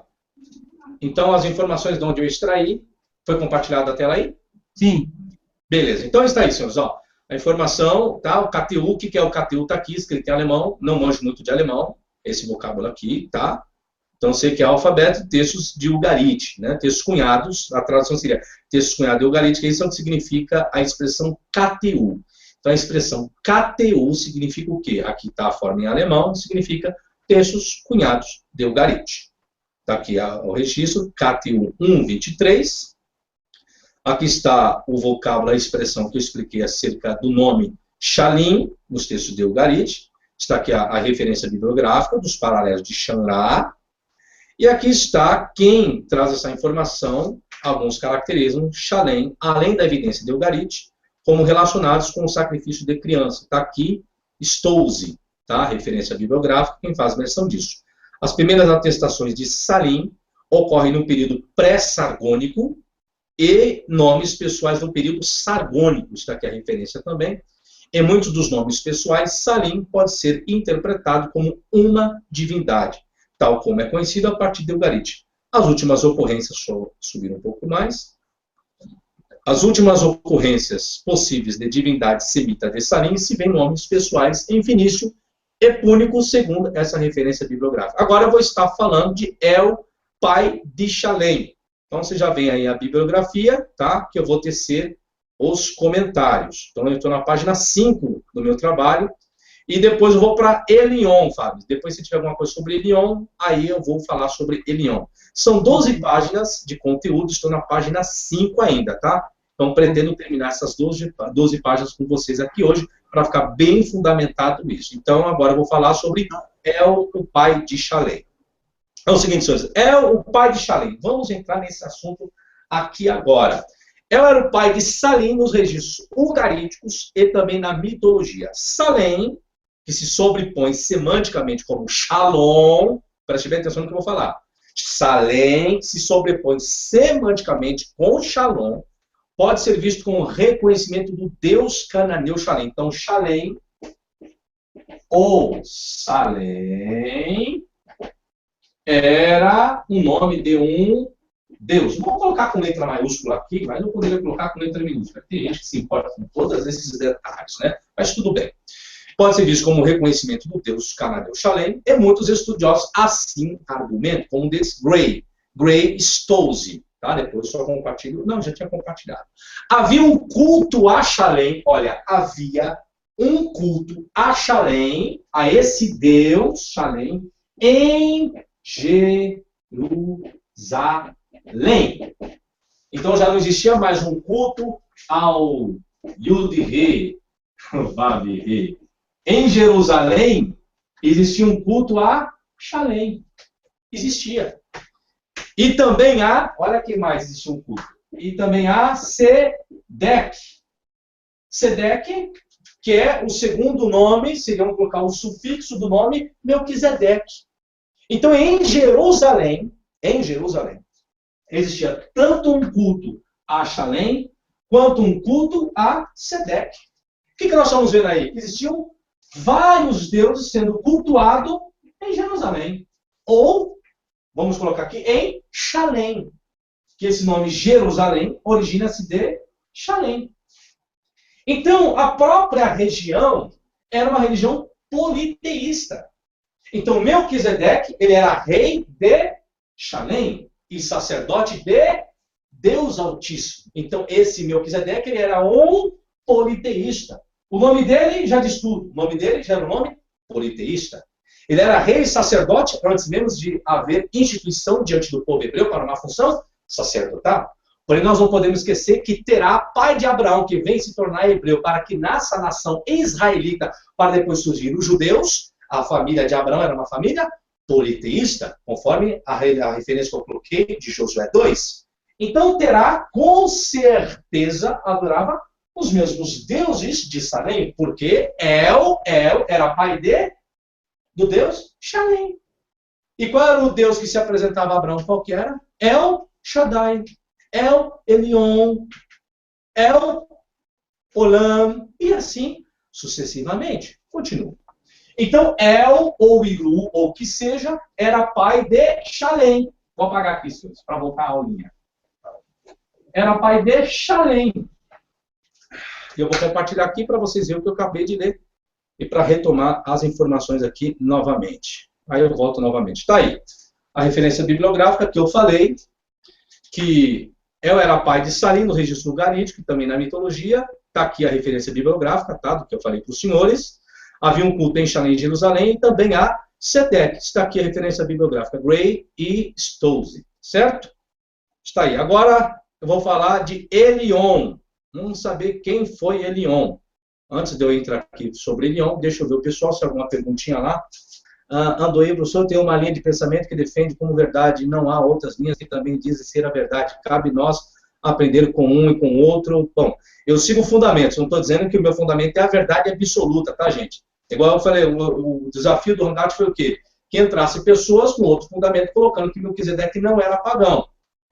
Então, as informações de onde eu extraí, foi compartilhada a tela aí? Sim. Beleza, então está aí, senhores. Ó, a informação, tá? O KTU, o que é o KTU? Está aqui, escrito em alemão. Não manjo muito de alemão, esse vocábulo aqui, tá? Então, sei que é alfabeto, textos de Ugarit, né? Textos cunhados, a tradução seria textos cunhados de Ugarit, que isso é o que significa a expressão KTU. Então, a expressão KTU significa o quê? Aqui está a forma em alemão, significa textos cunhados de Ugarit. Está aqui o registro, KTU 123. Aqui está o vocábulo, a expressão que eu expliquei acerca do nome Shalim, nos textos de Ugarit. Está aqui a referência bibliográfica dos paralelos de Shamra. E aqui está quem traz essa informação, alguns caracterizam Shalem, além da evidência de Ugarit, como relacionados com o sacrifício de criança. Está aqui Stolze, tá? Referência bibliográfica, quem faz menção disso. As primeiras atestações de Salim ocorrem no período pré-sargônico e nomes pessoais no período sargônico. Está aqui a referência também. Em muitos dos nomes pessoais, Salim pode ser interpretado como uma divindade, tal como é conhecido a partir de Ugarit. As últimas ocorrências, subiram um pouco mais. As últimas ocorrências possíveis de divindade semita de Salim se vêem nomes pessoais em Fenício e Púnico, segundo essa referência bibliográfica. Agora eu vou estar falando de El, pai de Shalem. Então você já vem aí a bibliografia, tá? Que eu vou tecer os comentários. Então eu estou na página 5 do meu trabalho. E depois eu vou para Elion, Fábio. Depois, se tiver alguma coisa sobre Elion, aí eu vou falar sobre Elion. São 12 páginas de conteúdo, estou na página 5 ainda, tá? Então, pretendo terminar essas 12 páginas com vocês aqui hoje, para ficar bem fundamentado isso. Então, agora eu vou falar sobre El, o pai de Shalem. É o seguinte, senhores. El, o pai de Shalem. Vamos entrar nesse assunto aqui agora. El era o pai de Salim nos registros ugaríticos e também na mitologia. Salem, que se sobrepõe semanticamente como Shalom, preste bem atenção no que eu vou falar. Salem se sobrepõe semanticamente com Shalom, pode ser visto como reconhecimento do Deus cananeu Shalem. Então, Shalem ou Salem era o nome de um Deus. Não vou colocar com letra maiúscula aqui, mas eu poderia colocar com letra minúscula. Tem gente que se importa com todos esses detalhes, né? Mas tudo bem. Pode ser visto como reconhecimento do Deus cananeu Shalem, e muitos estudiosos assim argumentam, como um deles, Gray Stolze. Tá? Depois só compartilho. Não, já tinha compartilhado. Havia um culto a Shalem. Olha, havia um culto a Shalem, a esse Deus, Shalem, em Jerusalém. Então já não existia mais um culto ao Yud-He, Vav-He. Em Jerusalém existia um culto a Shalem. Existia. E também há, olha que mais existe um culto. E também há Sedek. Sedek, que é o segundo nome, vamos colocar o sufixo do nome Melquisedeque. Então, em Jerusalém, existia tanto um culto a Shalem, quanto um culto a Sedek. O que nós estamos vendo aí? Existiam vários deuses sendo cultuados em Jerusalém. Ou, vamos colocar aqui, em Shalem. Que esse nome Jerusalém origina-se de Shalem. Então, a própria região era uma religião politeísta. Então, Melquisedeque, ele era rei de Shalem e sacerdote de Deus Altíssimo. Então, esse Melquisedeque, ele era um politeísta. O nome dele já diz tudo. O nome dele já era um nome politeísta. Ele era rei e sacerdote antes mesmo de haver instituição diante do povo hebreu para uma função sacerdotal. Porém, nós não podemos esquecer que Terá, pai de Abraão, que vem se tornar hebreu para que nasça a nação israelita, para depois surgir os judeus. A família de Abraão era uma família politeísta, conforme a referência que eu coloquei de Josué 2. Então, Terá, com certeza, adorava os mesmos deuses de Salem, porque El era pai do Deus Shalem. E qual era o Deus que se apresentava a Abraão? Qual que era? El Shaddai. El Elyon, El Olam, e assim sucessivamente. Continua. Então, El, ou Ilu, ou que seja, era pai de Shalem. Vou apagar aqui, senhores, para voltar a aulinha. Era pai de Shalem. Eu vou compartilhar aqui para vocês verem o que eu acabei de ler e para retomar as informações aqui novamente. Aí eu volto novamente. Está aí a referência bibliográfica que eu falei, que El era pai de Salim, no registro ugarítico, e também na mitologia. Está aqui a referência bibliográfica, tá, do que eu falei para os senhores. Havia um culto em Shalem, Jerusalém, e também há Sedek. Está aqui a referência bibliográfica, Gray e Stolze, certo? Está aí. Agora eu vou falar de Elion. Vamos saber quem foi Elion. Antes de eu entrar aqui sobre Elion, deixa eu ver o pessoal, se alguma perguntinha lá. Andoí, professor, tem uma linha de pensamento que defende como verdade, não há outras linhas que também dizem ser a verdade. Cabe nós aprender com um e com o outro. Bom, eu sigo fundamentos, não estou dizendo que o meu fundamento é a verdade absoluta, tá, gente? Igual eu falei, o desafio do Ronaldo foi o quê? Que entrasse pessoas com outro fundamento, colocando que Melquisedeque não era pagão.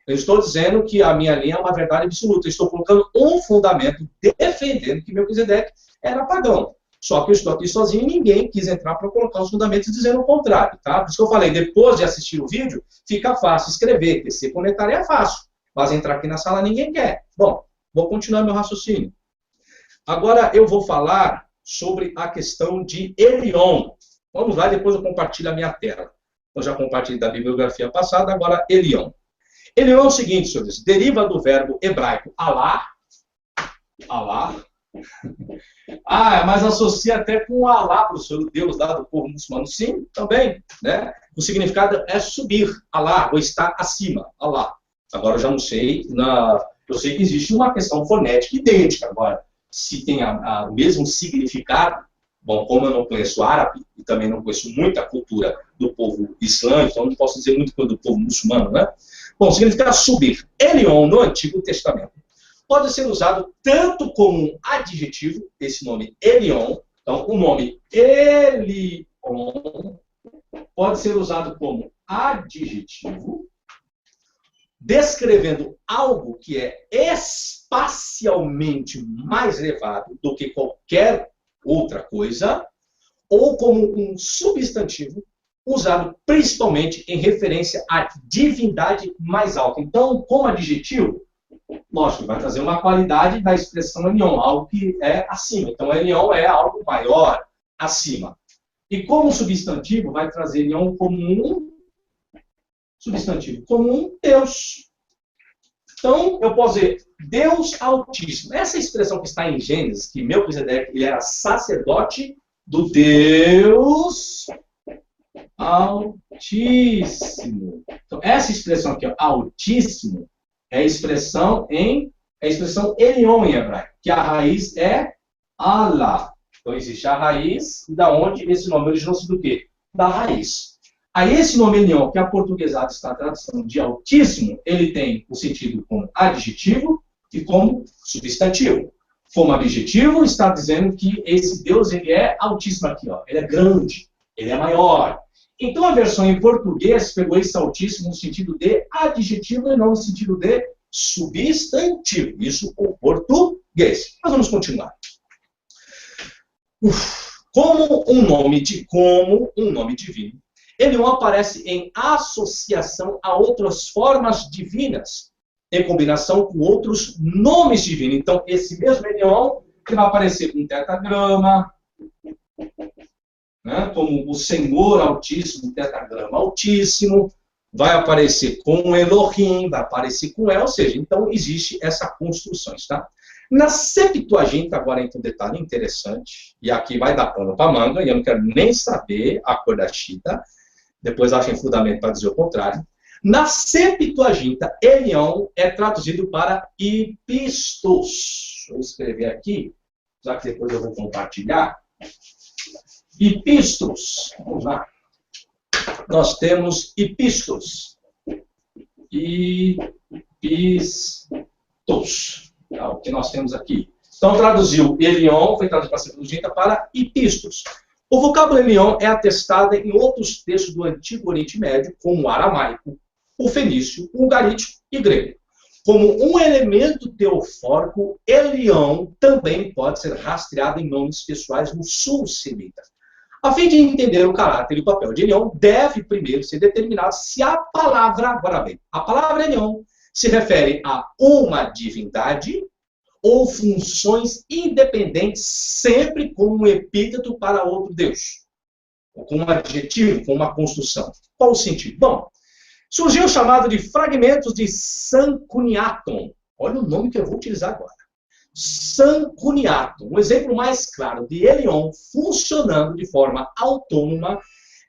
Eu estou dizendo que a minha linha é uma verdade absoluta. Eu estou colocando um fundamento defendendo que Melquisedeque era pagão. Só que eu estou aqui sozinho e ninguém quis entrar para colocar os fundamentos dizendo o contrário, tá? Por isso que eu falei, depois de assistir o vídeo, fica fácil escrever, tecer comentário é fácil. Mas entrar aqui na sala ninguém quer. Bom, vou continuar meu raciocínio. Agora eu vou falar sobre a questão de Elion. Vamos lá, depois eu compartilho a minha tela. Eu já compartilhei da bibliografia passada, agora Elion. Elion é o seguinte, senhores, deriva do verbo hebraico Alá. Alá. Mas associa até com o Alá, professor, o Deus lá do povo muçulmano. Sim, também, né? O significado é subir, Alá, ou estar acima, Alá. Agora eu já não sei, eu sei que existe uma questão fonética idêntica. Agora, se tem o mesmo significado, bom, como eu não conheço árabe e também não conheço muita cultura do povo islâmico, então não posso dizer muito coisa do povo muçulmano, né? Bom, significa subir. Elion, no Antigo Testamento, pode ser usado tanto como um adjetivo, esse nome Elion, então o nome Elion pode ser usado como adjetivo, descrevendo algo que é espacialmente mais elevado do que qualquer outra coisa, ou como um substantivo usado principalmente em referência à divindade mais alta. Então, como adjetivo, lógico, vai trazer uma qualidade da expressão Elion, algo que é acima. Então, Elion é algo maior, acima. E como substantivo, vai trazer Elion como um substantivo, como um Deus. Então, eu posso dizer, Deus Altíssimo. Essa expressão que está em Gênesis, que Melquisedeque ele era sacerdote do Deus Altíssimo. Então, essa expressão aqui, ó, Altíssimo, é a expressão Elion em hebraico, que a raiz é Allah. Então, existe a raiz, da onde esse nome originou-se do quê? Da raiz. Aí esse nome Elion, que a portuguesada está na tradução de Altíssimo, ele tem o sentido como adjetivo e como substantivo. Como adjetivo, está dizendo que esse Deus ele é altíssimo aqui, ó. Ele é grande, ele é maior. Então a versão em português pegou esse altíssimo no sentido de adjetivo e não no sentido de substantivo. Isso o português. Mas vamos continuar. Como um nome divino, ele não aparece em associação a outras formas divinas, em combinação com outros nomes divinos. Então, esse mesmo Elion, que vai aparecer com um tetragrama, né, como o Senhor Altíssimo, tetragrama Altíssimo, vai aparecer com Elohim, vai aparecer com El, ou seja, então existe essa construção, tá? Na Septuaginta, agora entra um detalhe interessante, e aqui vai dar pano para manga, e eu não quero nem saber a cor da chita, depois achem fundamento para dizer o contrário. Na Septuaginta, Elion é traduzido para Ipistos. Vou escrever aqui, já que depois eu vou compartilhar. Ipistos. Vamos lá. Nós temos Ipistos. Ipistos. É o que nós temos aqui. Então, traduziu Elion, foi traduzido para a Septuaginta para Ipistos. O vocábulo Elion é atestado em outros textos do Antigo Oriente Médio, como o aramaico, o fenício, o ugarítico e grego. Como um elemento teofórico, Elião também pode ser rastreado em nomes pessoais no sul semita. A fim de entender o caráter e o papel de Elião, deve primeiro ser determinado se a palavra, agora bem, a palavra Elião se refere a uma divindade ou funções independentes, sempre com um epíteto para outro Deus, ou com um adjetivo, com uma construção. Qual o sentido? Bom, surgiu o chamado de fragmentos de Sancuniaton. Olha o nome que eu vou utilizar agora. Sancuniaton. Um exemplo mais claro de Elião funcionando de forma autônoma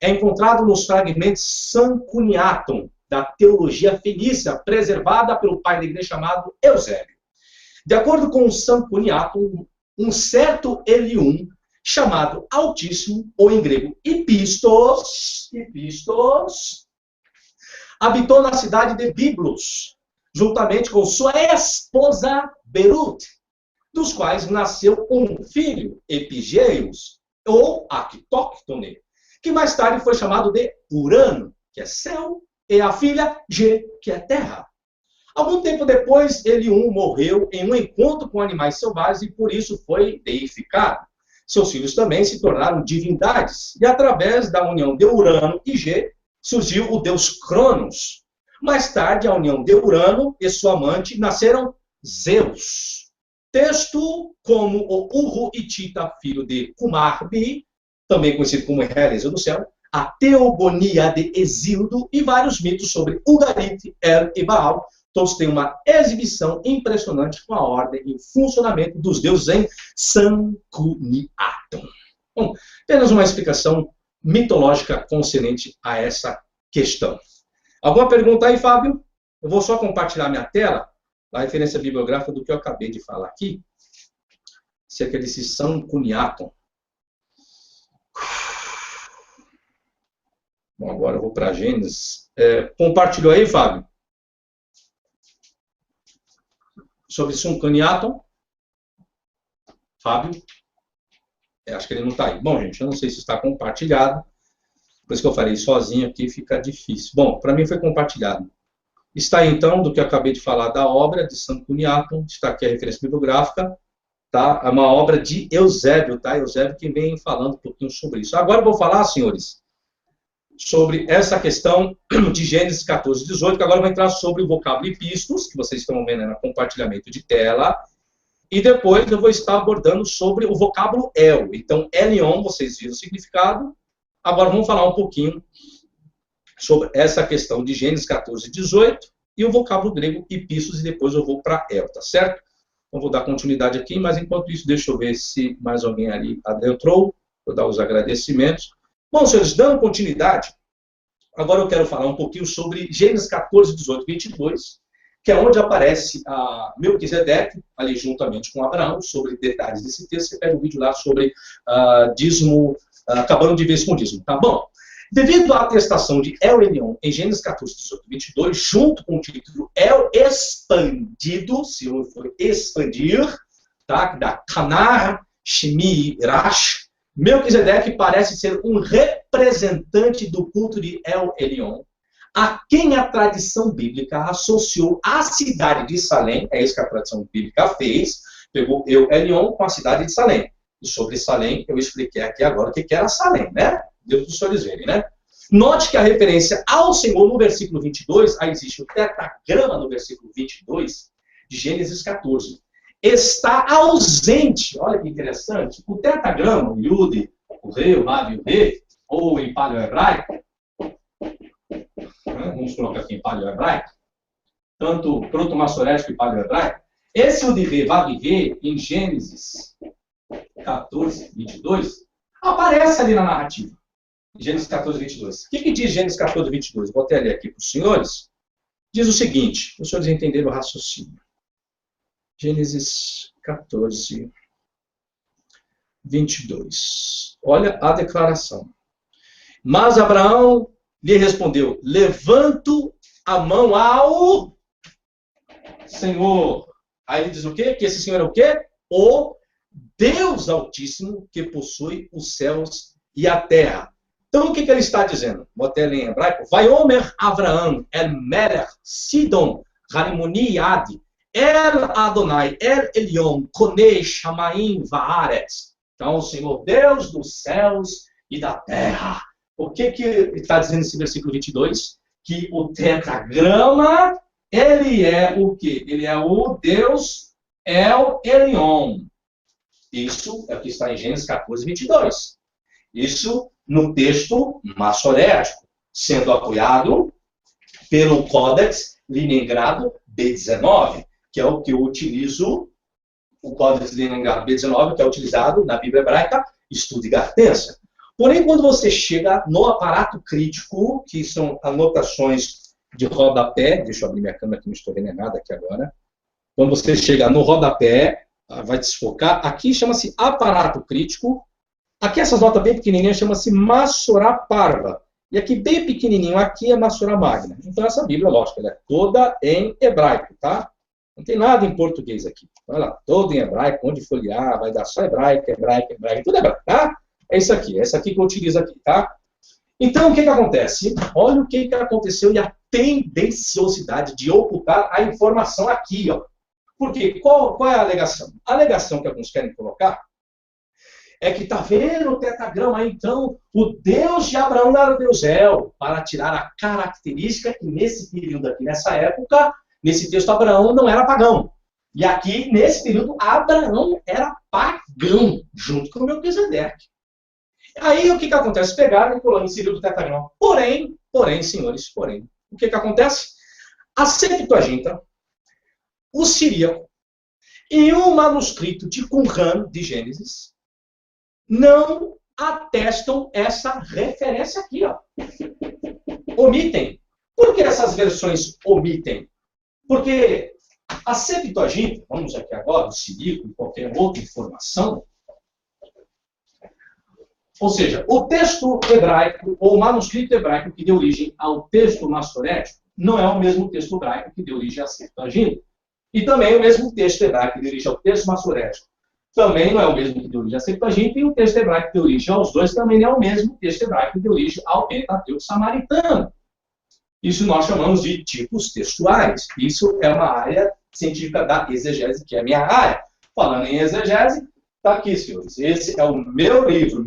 é encontrado nos fragmentos Sancuniaton, da teologia fenícia, preservada pelo pai da igreja chamado Eusébio. De acordo com Sancuniaton, um certo Elium, chamado Altíssimo, ou em grego Epistos, habitou na cidade de Biblos, juntamente com sua esposa Berute, dos quais nasceu um filho, Epigeios, ou Actóctone, que mais tarde foi chamado de Urano, que é céu, e a filha G, que é terra. Algum tempo depois, Elium morreu em um encontro com animais selvagens e por isso foi deificado. Seus filhos também se tornaram divindades, e através da união de Urano e G, surgiu o deus Cronos. Mais tarde, a união de Urano e sua amante nasceram Zeus. Texto como o Urru-hitita, filho de Kumarbi, também conhecido como Realeza do Céu, a Teogonia de Exildo e vários mitos sobre Ugarit, Er e Baal. Todos têm uma exibição impressionante com a ordem e o funcionamento dos deuses em Sancuniaton. Bom, apenas uma explicação mitológica concernente a essa questão. Alguma pergunta aí, Fábio? Eu vou só compartilhar minha tela, a referência bibliográfica do que eu acabei de falar aqui, acerca desse Sancuniaton. Bom, agora eu vou para Gênesis. Compartilhou aí, Fábio? Sobre Sancuniaton? Fábio? Acho que ele não está aí. Bom, gente, eu não sei se está compartilhado. Por isso que eu falei sozinho aqui, fica difícil. Bom, para mim foi compartilhado. Está aí, então, do que eu acabei de falar da obra de Sancuniaton. Está aqui a referência bibliográfica. Tá? É uma obra de Eusébio, tá? Eusébio que vem falando um pouquinho sobre isso. Agora eu vou falar, senhores, sobre essa questão de Gênesis 14, 18, que agora eu vou entrar sobre o vocábulo epistos, que vocês estão vendo no compartilhamento de tela, e depois eu vou estar abordando sobre o vocábulo el. Então, Elion, vocês viram o significado. Agora vamos falar um pouquinho sobre essa questão de Gênesis 14, 18, e o vocábulo grego epistos, e depois eu vou para el, tá certo? Então, vou dar continuidade aqui, mas enquanto isso, deixa eu ver se mais alguém ali adentrou. Vou dar os agradecimentos. Bom, senhores, dando continuidade, agora eu quero falar um pouquinho sobre Gênesis 14, 18, 22, que é onde aparece a Melquisedeque, ali juntamente com Abraão, sobre detalhes desse texto. Você pega um vídeo lá sobre dízimo, acabando de vez com dízimo, tá bom? Devido à atestação de El Elyon em Gênesis 14, 18, 22, junto com o título El expandido, se eu for expandir, tá? Da Kanar Shemi Rash, Melquisedeque parece ser um representante do culto de El Elyon, a quem a tradição bíblica associou à cidade de Salém. É isso que a tradição bíblica fez, pegou El Elyon com a cidade de Salém. E sobre Salém, eu expliquei aqui agora o que era Salém, né? Deus dos senhores verem, né? Note que a referência ao Senhor no versículo 22, aí existe o tetragrama no versículo 22 de Gênesis 14. Está ausente, olha que interessante, o tetragrama, o Yud, o Rei, o Vav e o Re, ou em paleo-hebraico, vamos colocar aqui em paleo-hebraico, tanto proto-massorético e paleo-hebraico, esse Yud, Re, Vav e Re, em Gênesis 14, 22, aparece ali na narrativa. Gênesis 14, 22. O que diz Gênesis 14, 22? Vou até ler aqui para os senhores. Diz o seguinte, para os senhores entenderem o raciocínio. Gênesis 14, 22. Olha a declaração. Mas Abraão lhe respondeu, levanto a mão ao Senhor. Aí ele diz o quê? Que esse Senhor é o quê? O Deus Altíssimo que possui os céus e a terra. Então, o que ele está dizendo? Vou até ler em hebraico. Vaiomer Avraham el Melech Sidon Harimoni Yad, El Adonai, El Elyon, Konei Shamaim Vaaretz. Então, o Senhor Deus dos céus e da terra. O que está dizendo esse versículo 22? Que o tetragrama, ele é o quê? Ele é o Deus El Elyon. Isso é o que está em Gênesis 14, 22. Isso no texto massorético, sendo apoiado pelo Códex Leningrado B19, que é o que eu utilizo, o Códex Leningrado B19, que é utilizado na Bíblia Hebraica, Estudo e Gartença. Porém, quando você chega no aparato crítico, que são anotações de rodapé, deixa eu abrir minha câmera que não estou vendo nada aqui agora. Quando você chega no rodapé, vai desfocar, aqui chama-se aparato crítico. Aqui essas notas bem pequenininhas chama-se Massorá Parva. E aqui bem pequenininho, aqui é Massorá Magna. Então essa Bíblia, lógico, ela é toda em hebraico, tá? Não tem nada em português aqui. Olha lá, todo em hebraico, onde folhear, vai dar só hebraico, hebraico, hebraico, tudo hebraico, tá? É isso aqui, é essa aqui que eu utilizo aqui, tá? Então, o que acontece? Olha o que aconteceu e a tendenciosidade de ocultar a informação aqui, ó. Por quê? Qual é a alegação? A alegação que alguns querem colocar é que tá vendo o tetragrama aí, então, o Deus de Abraão não era o Deus El, para tirar a característica que nesse período aqui, nessa época, nesse texto, Abraão não era pagão. E aqui, nesse período, Abraão era pagão, junto com o Melquisedeque. Aí, o que acontece? Pegaram e colocaram em Sírio do tetragrama. Porém, senhores, o que acontece? A Septuaginta, o siríaco e o manuscrito de Qumran, de Gênesis, não atestam essa referência aqui, ó. Omitem. Por que essas versões omitem? Porque a Septuaginta, vamos aqui agora, o siríaco e qualquer outra informação, ou seja, o texto hebraico, ou o manuscrito hebraico que deu origem ao texto massorético, não é o mesmo texto hebraico que deu origem à Septuaginta. E também o mesmo texto hebraico que deu origem ao texto massorético também não é o mesmo que deu origem à Septuaginta, e o texto hebraico que deu origem aos dois também não é o mesmo texto hebraico que deu origem ao Pentateuco samaritano. Isso nós chamamos de tipos textuais. Isso é uma área científica da exegese, que é a minha área. Falando em exegese, está aqui, senhores. Esse é o meu livro,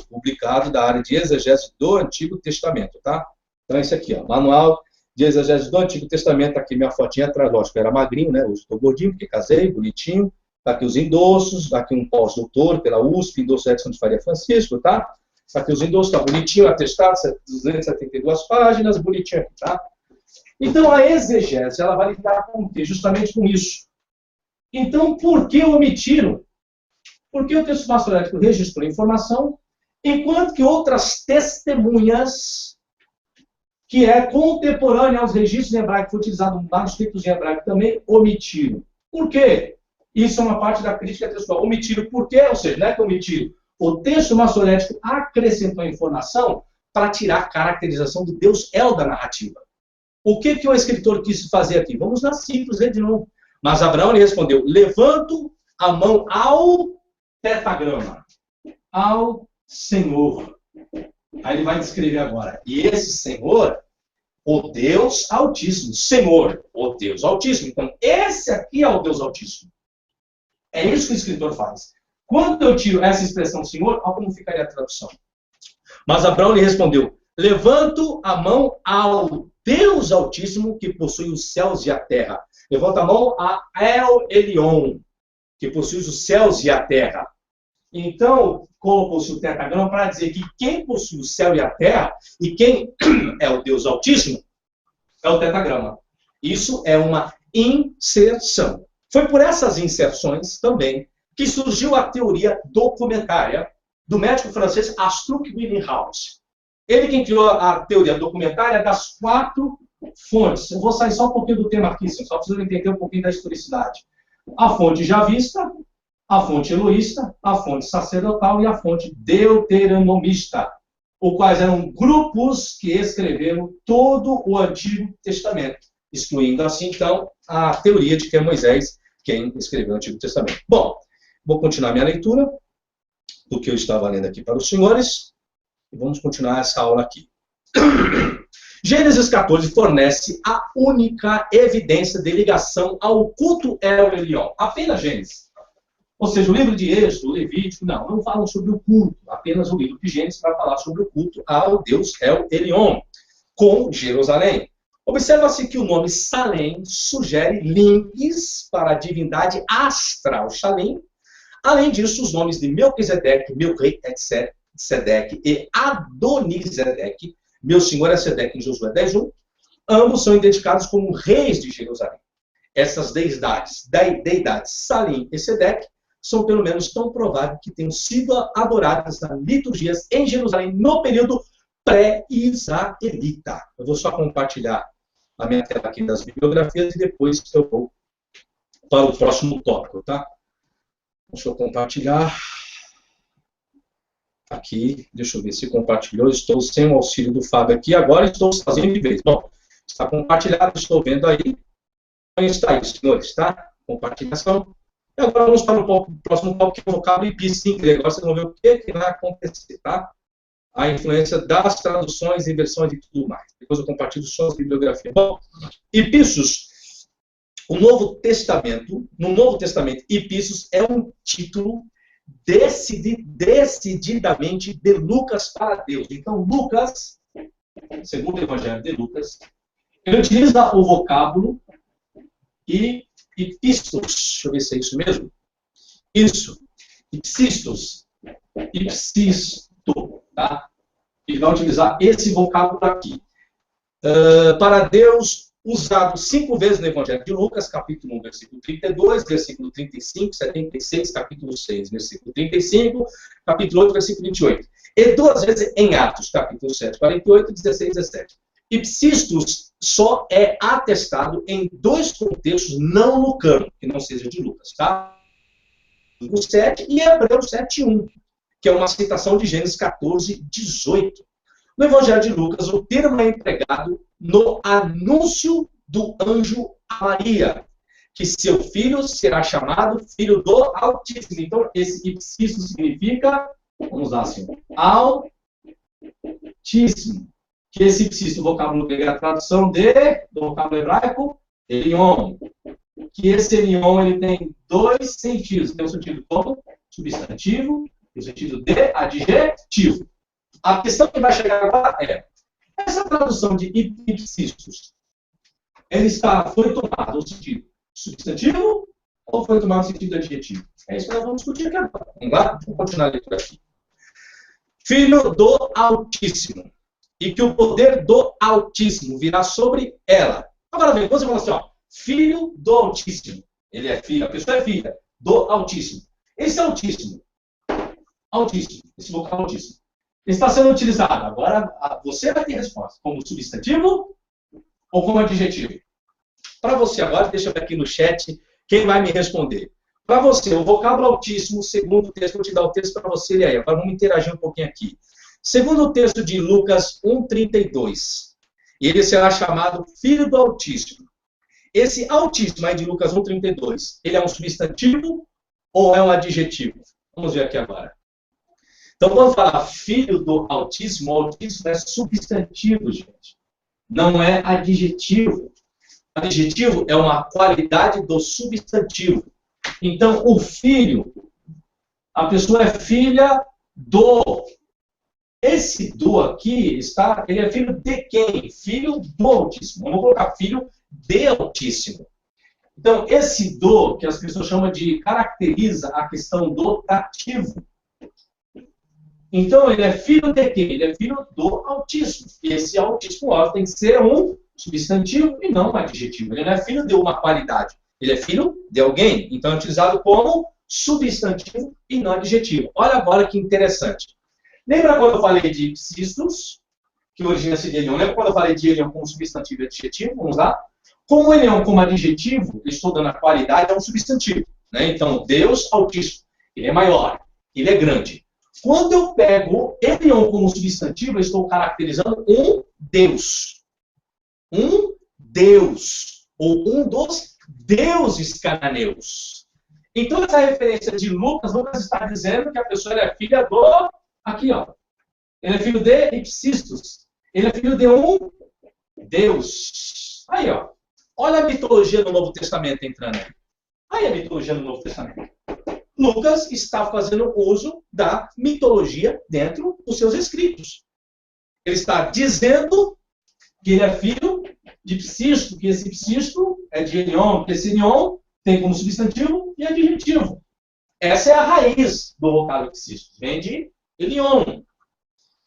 publicado da área de exegese do Antigo Testamento, tá? Então, esse aqui, ó, Manual de Exegese do Antigo Testamento. Aqui minha fotinha atrás, lógico, eu era magrinho, né? Hoje estou gordinho, porque casei, bonitinho. Tá aqui os endossos, tá aqui um pós-doutor pela USP, endosso Edson de Faria Francisco, tá? Tá aqui os endossos, tá bonitinho, atestado, 272 páginas, bonitinho aqui, tá? Então, a exegese, ela vai lidar com o quê? Justamente com isso. Então, por que omitiram? Porque o texto massorético registrou informação, enquanto que outras testemunhas, que é contemporânea aos registros em hebraico, foi utilizado manuscritos em hebraico também, omitiram. Por quê? Isso é uma parte da crítica textual. Omitiram por quê? Ou seja, não é que omitiram. O texto massorético acrescentou informação para tirar a caracterização do Deus El da narrativa. O que o escritor quis fazer aqui? Vamos lá, simples, ler de novo. Mas Abraão lhe respondeu: levanto a mão ao tetragrama, ao Senhor. Aí ele vai descrever agora. E esse Senhor, o Deus Altíssimo. Senhor, o Deus Altíssimo. Então, esse aqui é o Deus Altíssimo. É isso que o escritor faz. Quando eu tiro essa expressão Senhor, olha como ficaria a tradução. Mas Abraão lhe respondeu: levanto a mão ao Deus Altíssimo que possui os céus e a terra. Levanta a mão a El Elyon, que possui os céus e a terra. Então, colocou-se o tetragrama para dizer que quem possui o céu e a terra, e quem é o Deus Altíssimo, é o tetragrama. Isso é uma inserção. Foi por essas inserções também que surgiu a teoria documentária do médico francês Astruc Willinghaus. Ele quem criou a teoria documentária das 4 fontes. Eu vou sair só um pouquinho do tema aqui, só preciso entender um pouquinho da historicidade. A fonte javista, a fonte eloísta, a fonte sacerdotal e a fonte deuteronomista, os quais eram grupos que escreveram todo o Antigo Testamento, excluindo assim, então, a teoria de que é Moisés quem escreveu o Antigo Testamento. Bom, vou continuar minha leitura do que eu estava lendo aqui para os senhores e vamos continuar essa aula aqui. Gênesis 14 fornece a única evidência de ligação ao culto El Elyon. Apenas Gênesis. Ou seja, o livro de Êxodo, Levítico, não falam sobre o culto. Apenas o livro de Gênesis vai falar sobre o culto ao Deus El Elyon, com Jerusalém. Observa-se que o nome Salém sugere links para a divindade astral Shalem. Além disso, os nomes de Melquisedeque, Melquisedeque e Adonisedeque, meu senhor é Sedeque em Josué 10:1, ambos são identificados como reis de Jerusalém. Essas deidades Salim e Sedeque, são pelo menos tão prováveis que tenham sido adoradas nas liturgias em Jerusalém no período pré-israelita. Eu vou só compartilhar a minha tela aqui das bibliografias e depois eu vou para o próximo tópico, tá? Deixa eu compartilhar. Aqui, deixa eu ver se compartilhou. Estou sem o auxílio do Fábio aqui. Agora estou sozinho de vez. Bom, está compartilhado, estou vendo aí. Então está aí, senhores, tá? Compartilhação. E agora vamos para o próximo tópico, que é o vocábulo epístolo. Agora vocês vão ver o que vai acontecer, tá? A influência das traduções e versões e tudo mais. Depois eu compartilho só as bibliografias. Bom, epístolos, no Novo Testamento, epístolos é um título decididamente de Lucas para Deus. Então, Lucas, segundo o Evangelho de Lucas, ele utiliza o vocábulo epístolos. Deixa eu ver se é isso mesmo. Isso. Ipsistos. Ipsisto. Tá? Ele vai utilizar esse vocábulo aqui. Para Deus, usado 5 vezes no Evangelho de Lucas, capítulo 1, versículo 32, versículo 35, 76, capítulo 6, versículo 35, capítulo 8, versículo 28. E 2 vezes em Atos, capítulo 7, 48, 16, 17. Ipsistos só é atestado em 2 contextos não lucanos, que não seja de Lucas, tá? O 7 e Hebreus 7:1, que é uma citação de Gênesis 14, 18. No Evangelho de Lucas, o termo é empregado no anúncio do anjo a Maria, que seu filho será chamado Filho do Altíssimo. Então, esse ipsisto significa, vamos lá assim, Altíssimo. Que esse ipsisto, o vocábulo grego, é a tradução do vocábulo hebraico, Elion. Que esse Elion ele tem 2 sentidos. Tem o sentido como substantivo e o sentido de adjetivo. A questão que vai chegar agora é, essa tradução de ipsistos, foi tomada no sentido substantivo ou foi tomada no sentido adjetivo? É isso que nós vamos discutir aqui agora. Vamos lá? Vamos continuar a leitura aqui. Filho do Altíssimo. E que o poder do Altíssimo virá sobre ela. Agora vem, você fala assim, ó, filho do Altíssimo. Ele é filho, a pessoa é filha do Altíssimo. Esse Altíssimo, esse vocal Altíssimo, está sendo utilizado. Agora, você vai ter resposta. Como substantivo ou como adjetivo? Para você agora, deixa eu ver aqui no chat quem vai me responder. Para você, o vocábulo Altíssimo, segundo o texto, vou te dar o texto para você ler aí. Agora vamos interagir um pouquinho aqui. Segundo o texto de Lucas 1:32, ele será chamado Filho do Altíssimo. Esse Altíssimo aí de Lucas 1:32, ele é um substantivo ou é um adjetivo? Vamos ver aqui agora. Então, quando falar Filho do Altíssimo, o Altíssimo é substantivo, gente. Não é adjetivo. Adjetivo é uma qualidade do substantivo. Então, o filho, a pessoa é filha do. Esse do aqui ele é filho de quem? Filho do Altíssimo. Vamos colocar filho de Altíssimo. Então, esse do, que as pessoas chamam de, caracteriza a questão do dativo. Então, ele é filho de quem? Ele é filho do Altíssimo. E esse Altíssimo, ó, tem que ser um substantivo e não um adjetivo. Ele não é filho de uma qualidade. Ele é filho de alguém. Então, é utilizado como substantivo e não adjetivo. Olha agora que interessante. Lembra quando eu falei de ipsistos, que origina-se de Elion? Lembra quando eu falei de Elion como substantivo e adjetivo? Vamos lá. Como Elion como adjetivo, estou dando a qualidade, é um substantivo. Né? Então, Deus Altíssimo. Ele é maior. Ele é grande. Quando eu pego Elion como substantivo, eu estou caracterizando um Deus. Um Deus. Ou um dos deuses cananeus. Então, essa referência de Lucas está dizendo que a pessoa é filha do... Aqui, ó. Ele é filho de ipsistos. Ele é filho de um Deus. Aí, ó. Olha a mitologia do Novo Testamento entrando aí. Aí a mitologia do Novo Testamento. Lucas está fazendo uso da mitologia dentro dos seus escritos. Ele está dizendo que ele é filho de Psisto, que esse Psisto é de Elion, que esse Elion tem como substantivo e adjetivo. Essa é a raiz do vocábulo Psisto. Vem de Elion.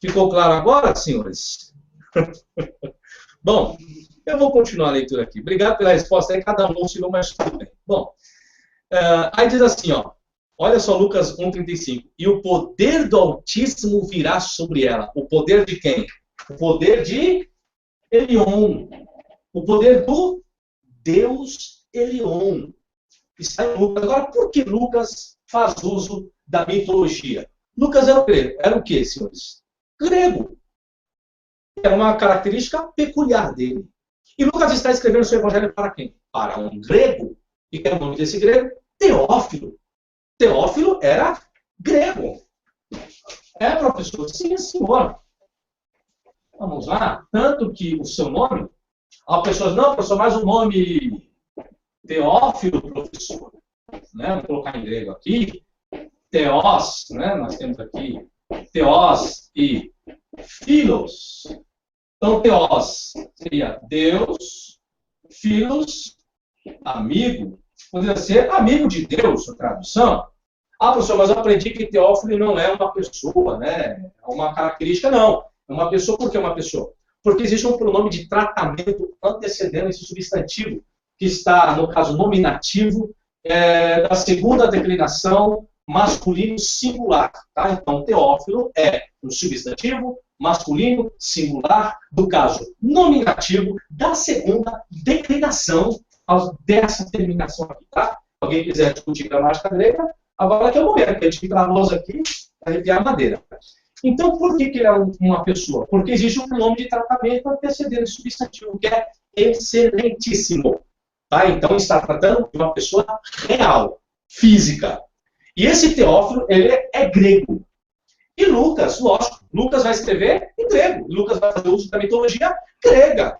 Ficou claro agora, senhores? Bom, eu vou continuar a leitura aqui. Obrigado pela resposta aí, cada um oscilou, mas tudo bem. Bom, aí diz assim, ó. Olha só Lucas 1,35. E o poder do Altíssimo virá sobre ela. O poder de quem? O poder de Elion. O poder do Deus Elion. Está em Lucas. Agora, por que Lucas faz uso da mitologia? Lucas era o quê, senhores? Grego. Era uma característica peculiar dele. E Lucas está escrevendo seu evangelho para quem? Para um grego. E qual é o nome desse grego? Teófilo. Teófilo era grego. É, professor? Sim, senhor. Vamos lá. Tanto que o seu nome... Há pessoas, não, professor, mas o nome Teófilo, professor. Né? Vamos colocar em grego aqui. Teós, né? Nós temos aqui Teós e Filos. Então, Teós seria Deus, Filos, amigo. Poderia ser amigo de Deus, a tradução. Ah, professor, mas eu aprendi que Teófilo não é uma pessoa, né? É uma característica, não. É uma pessoa, por que uma pessoa? Porque existe um pronome de tratamento antecedendo esse substantivo, que está, no caso, nominativo, da segunda declinação masculino singular. Tá? Então, Teófilo é um substantivo masculino singular do caso nominativo da segunda declinação dessa terminação aqui. Tá? Se alguém quiser discutir gramática grega, agora que é o momento, que a gente fica na lousa aqui para arrepiar a madeira. Então, por que ele é uma pessoa? Porque existe um nome de tratamento antecedendo esse substantivo, que é excelentíssimo. Tá? Então, está tratando de uma pessoa real, física. E esse Teófilo, ele é grego. E Lucas, lógico, Lucas vai escrever em grego. Lucas vai fazer uso da mitologia grega.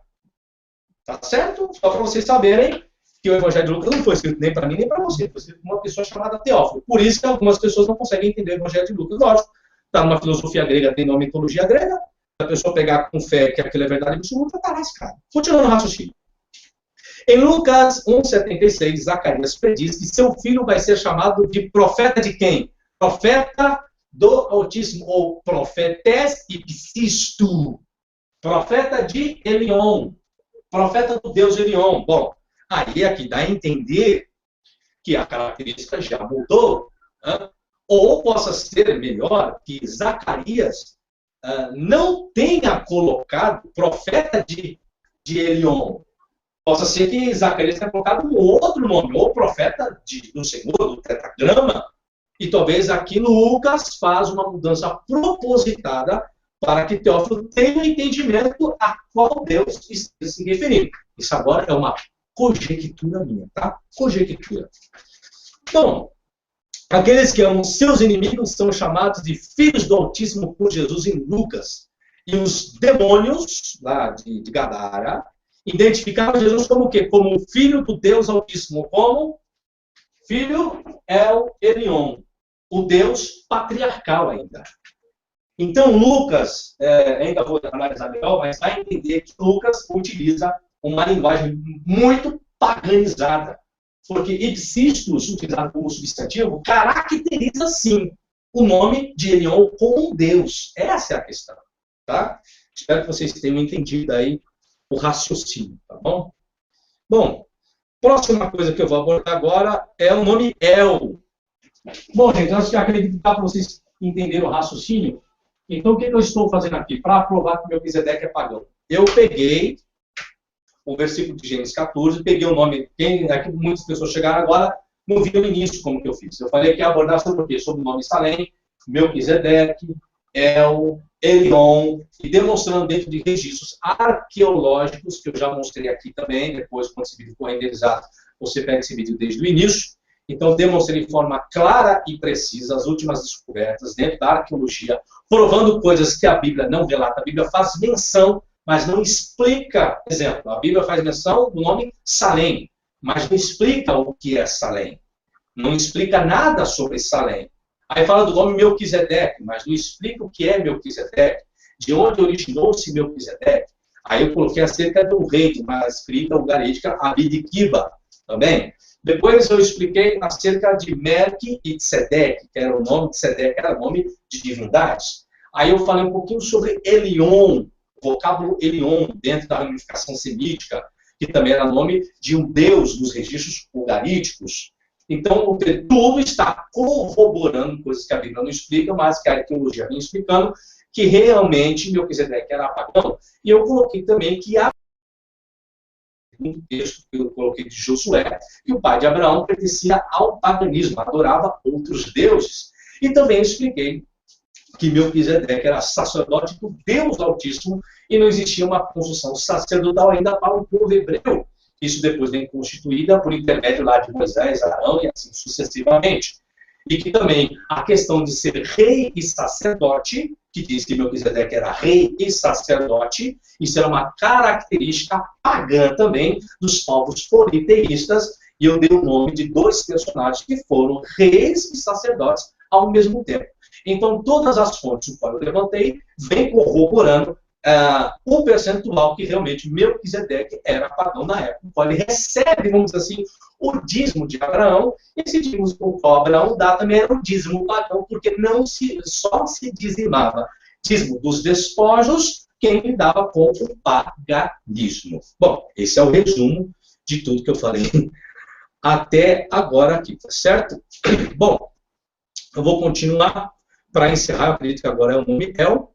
Tá certo? Só para vocês saberem que o Evangelho de Lucas não foi escrito nem para mim, nem para você. Foi escrito por uma pessoa chamada Teófilo. Por isso que algumas pessoas não conseguem entender o Evangelho de Lucas. Lógico, está numa filosofia grega, tem uma mitologia grega. Se a pessoa pegar com fé que aquilo é verdade absoluta, está lascado. Continuando o raciocínio. Em Lucas 1,76, Zacarias prediz que seu filho vai ser chamado de profeta de quem? Profeta do Altíssimo, ou profetés ipsisto. Profeta de Elion. Profeta do Deus Elion. Bom, aí aqui dá a entender que a característica já mudou. Né? Ou possa ser melhor que Zacarias não tenha colocado profeta de Elion. Possa ser que Zacarias tenha colocado um outro nome, ou profeta do Senhor, do tetragrama, e talvez aqui Lucas faz uma mudança propositada para que Teófilo tenha um entendimento a qual Deus está se referindo. Isso agora é uma conjectura minha, tá? Conjectura. Bom, aqueles que amam seus inimigos são chamados de filhos do Altíssimo por Jesus em Lucas. E os demônios, lá de Gadara, identificaram Jesus como o quê? Como o filho do Deus Altíssimo. Como? Filho El Elion. O Deus patriarcal ainda. Então, Lucas, ainda vou analisar melhor, mas vai entender que Lucas utiliza uma linguagem muito paganizada. Porque ipsistos, utilizado como substantivo, caracteriza, sim, o nome de Elion como Deus. Essa é a questão. Tá? Espero que vocês tenham entendido aí o raciocínio, tá bom? Bom, próxima coisa que eu vou abordar agora é o nome El. Bom, gente, eu acredito que dá para vocês entenderem o raciocínio. Então, o que eu estou fazendo aqui? Para provar que Melquisedeque é pagão. Eu peguei o versículo de Gênesis 14, peguei o nome, aqui muitas pessoas chegaram agora, não viram o início como que eu fiz. Eu falei que ia abordar sobre o quê? Sobre o nome Salém, Melquisedeque, El, Elion, e demonstrando dentro de registros arqueológicos, que eu já mostrei aqui também, depois, quando esse vídeo for renderizado, você pega esse vídeo desde o início. Então, demonstrei de forma clara e precisa as últimas descobertas dentro da arqueologia, provando coisas que a Bíblia não relata. A Bíblia faz menção mas não explica. Por exemplo, a Bíblia faz menção do nome Salém, mas não explica o que é Salém. Não explica nada sobre Salém. Aí fala do nome Melquisedeque, mas não explica o que é Melquisedeque, de onde originou-se Melquisedeque. Aí eu coloquei acerca do rei, de uma escrita ugarítica, Abidiquiba, também. Depois eu expliquei acerca de Melqui e Tsedeque, que era o nome de Tsedeque, era o nome de divindades. Aí eu falei um pouquinho sobre Elion, o vocábulo Elion, dentro da ramificação semítica, que também era nome de um deus dos registros ugaríticos. Então, tudo está corroborando coisas que a Bíblia não explica, mas que a arqueologia vem explicando, que realmente Melquisedeque era pagão. E eu coloquei também que há um texto que eu coloquei de Josué, que o pai de Abraão pertencia ao paganismo, adorava outros deuses. E também expliquei que Melquisedeque era sacerdote do Deus Altíssimo e não existia uma construção sacerdotal ainda para o povo hebreu. Isso depois vem constituída por intermédio lá de Moisés, Arão e assim sucessivamente. E que também a questão de ser rei e sacerdote, que diz que Melquisedeque era rei e sacerdote, isso era uma característica pagã também dos povos politeístas, e eu dei o nome de dois personagens que foram reis e sacerdotes ao mesmo tempo. Então, todas as fontes que eu levantei vêm corroborando o percentual que realmente Melquisedeque era pagão na época. Então, ele recebe, vamos dizer assim, o dízimo de Abraão. Esse dízimo que Abraão dá também era o dízimo pagão, porque não só se dizimava dízimo dos despojos, quem lhe dava contra o paganismo. Bom, esse é o resumo de tudo que eu falei até agora aqui, tá certo? Bom, eu vou continuar para encerrar. Eu acredito que agora é o nome El.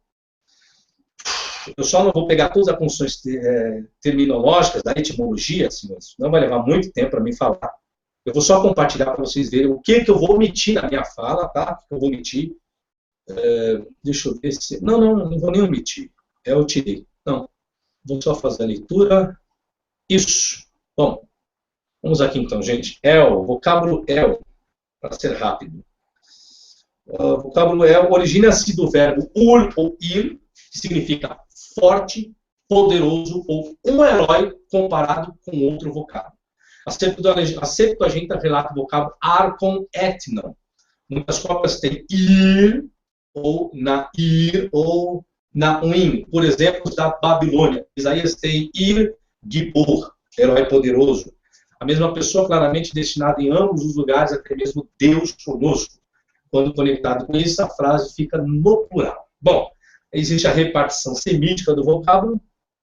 Eu só não vou pegar todas as funções terminológicas da etimologia, assim, não vai levar muito tempo para mim falar. Eu vou só compartilhar para vocês verem o que eu vou omitir na minha fala, tá? O que eu vou omitir. Deixa eu ver se... Não vou nem omitir. Eu tirei. Não. Vou só fazer a leitura. Isso. Bom, vamos aqui então, gente. El, vocábulo El, para ser rápido. O vocábulo El origina-se do verbo ul ou il, que significa forte, poderoso ou um herói comparado com outro vocábulo. A Septuaginta relata o vocábulo archon etnon. Muitas cópias têm ir, ou nair, ou nauim. Por exemplo, da Babilônia. Isaías tem ir, gibor, herói poderoso. A mesma pessoa claramente destinada em ambos os lugares, até mesmo Deus conosco. Quando conectado com isso, a frase fica no plural. Bom, existe a repartição semítica do vocábulo,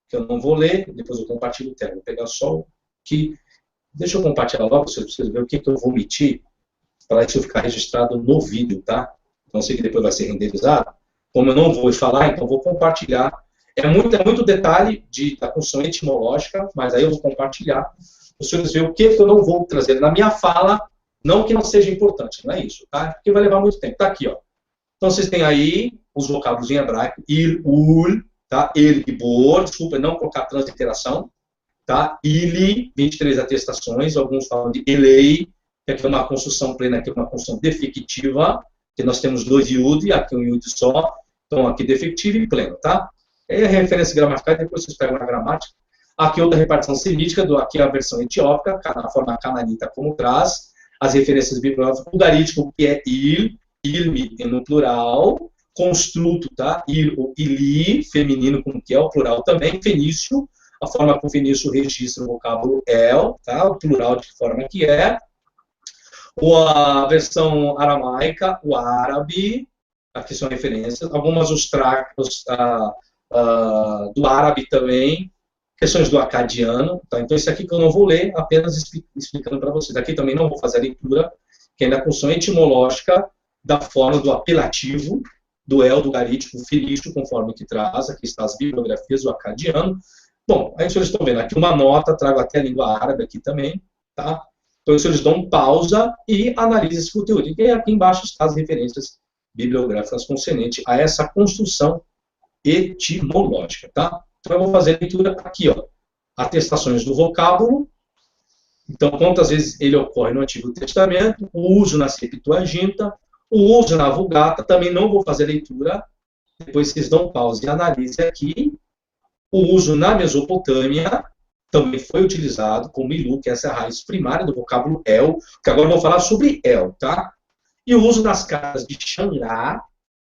que eu não vou ler, depois eu compartilho o termo. Vou pegar só o que... Deixa eu compartilhar logo, para vocês verem o que eu vou omitir, para isso ficar registrado no vídeo, tá? Não sei que depois vai ser renderizado. Como eu não vou falar, então vou compartilhar. É muito detalhe da construção etimológica, mas aí eu vou compartilhar. Para vocês verem o que eu não vou trazer na minha fala, não que não seja importante, não é isso, tá? Porque vai levar muito tempo. Tá aqui, ó. Então vocês têm aí os vocábulos em hebraico, il, ul, tá? El, gibor, desculpa, não colocar transliteração, tá? Ili, 23 atestações, alguns falam de elei, que aqui é uma construção plena, aqui é uma construção defectiva, que nós temos dois iud, aqui um iud só, então aqui defectivo e pleno, tá? É a referência gramatical, depois vocês pegam na gramática. Aqui outra repartição semítica, aqui a versão etiópica, na forma cananita como traz, as referências bibliográficas, ugarítico, que é il, ilmi no plural, construto, tá? Il ou ili, feminino, como que é o plural também, fenício, a forma como o fenício registra o vocábulo el, tá? O plural de que forma que é. Ou a versão aramaica, o árabe, aqui são referências, algumas do árabe também, questões do acadiano, tá? Então esse aqui que eu não vou ler, apenas explicando para vocês. Aqui também não vou fazer a leitura, que é na construção etimológica da forma do apelativo, do el, do garítico, fenício, conforme que traz, aqui está as bibliografias do acadiano. Bom, aí vocês estão vendo aqui uma nota, trago até a língua árabe aqui também, tá? Então vocês dão pausa e analisem esse conteúdo. E aqui embaixo estão as referências bibliográficas concernentes a essa construção etimológica, tá? Então eu vou fazer a leitura aqui, ó. Atestações do vocábulo. Então, quantas vezes ele ocorre no Antigo Testamento, o uso na Septuaginta, o uso na Vulgata, também não vou fazer leitura, depois vocês dão pausa e analisem aqui O uso na Mesopotâmia também foi utilizado como ilu, que essa é a raiz primária do vocábulo El, que agora eu vou falar sobre El, tá? E o uso nas cartas de Xangá,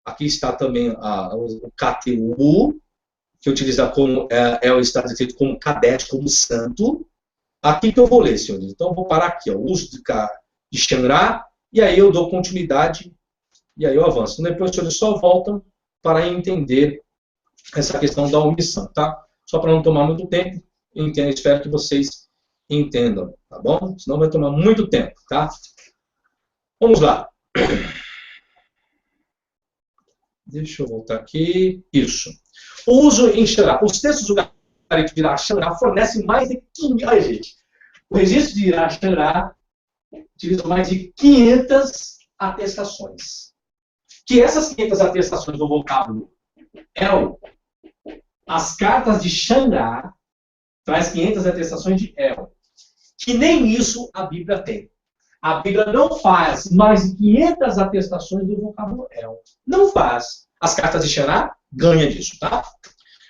aqui está também o KTU, que utiliza como El está escrito como Kadesh, como santo. Aqui que eu vou ler, senhores. Então eu vou parar aqui, ó, o uso de Xangá, e aí eu dou continuidade, e aí eu avanço. Depois os senhores só voltam para entender essa questão da omissão, tá? Só para não tomar muito tempo, espero que vocês entendam, tá bom? Senão vai tomar muito tempo, tá? Vamos lá. Deixa eu voltar aqui. Isso. O uso em Xangá. Os textos do gabarito de Xangá fornecem mais de 500... Olha, gente. O registro de Xangá utiliza mais de 500 atestações. Que essas 500 atestações do vocábulo El, as cartas de Xangá traz 500 atestações de El. Que nem isso a Bíblia tem. A Bíblia não faz mais de 500 atestações do vocábulo El. Não faz. As cartas de Xangá ganham disso, tá?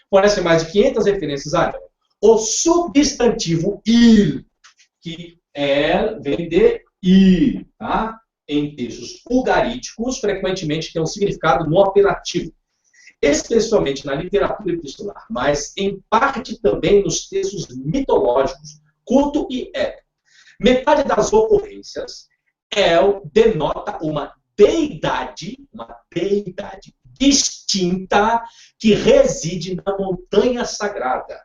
Fornecem mais de 500 referências a El. O substantivo ir, que vem de ir, tá? Em textos ugaríticos, frequentemente tem um significado no apelativo. Especialmente na literatura epistolar, mas em parte também nos textos mitológicos, culto e épico. Metade das ocorrências, El denota uma deidade distinta que reside na montanha sagrada,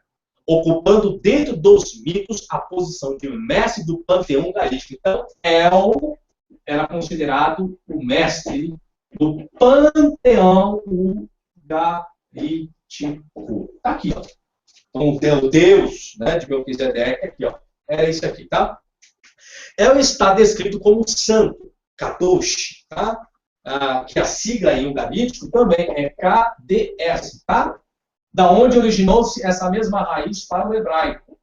ocupando dentro dos mitos a posição de mestre do panteão ugarítico. Então, El era considerado o mestre do panteão ugarítico. Tá aqui, ó. Então, o Deus, né, de Melquisedeque, aqui, ó. É isso aqui, tá? El está descrito como santo, Kadosh, tá? Que a sigla em ugarítico também é KDS, tá? Da onde originou-se essa mesma raiz para o hebraico.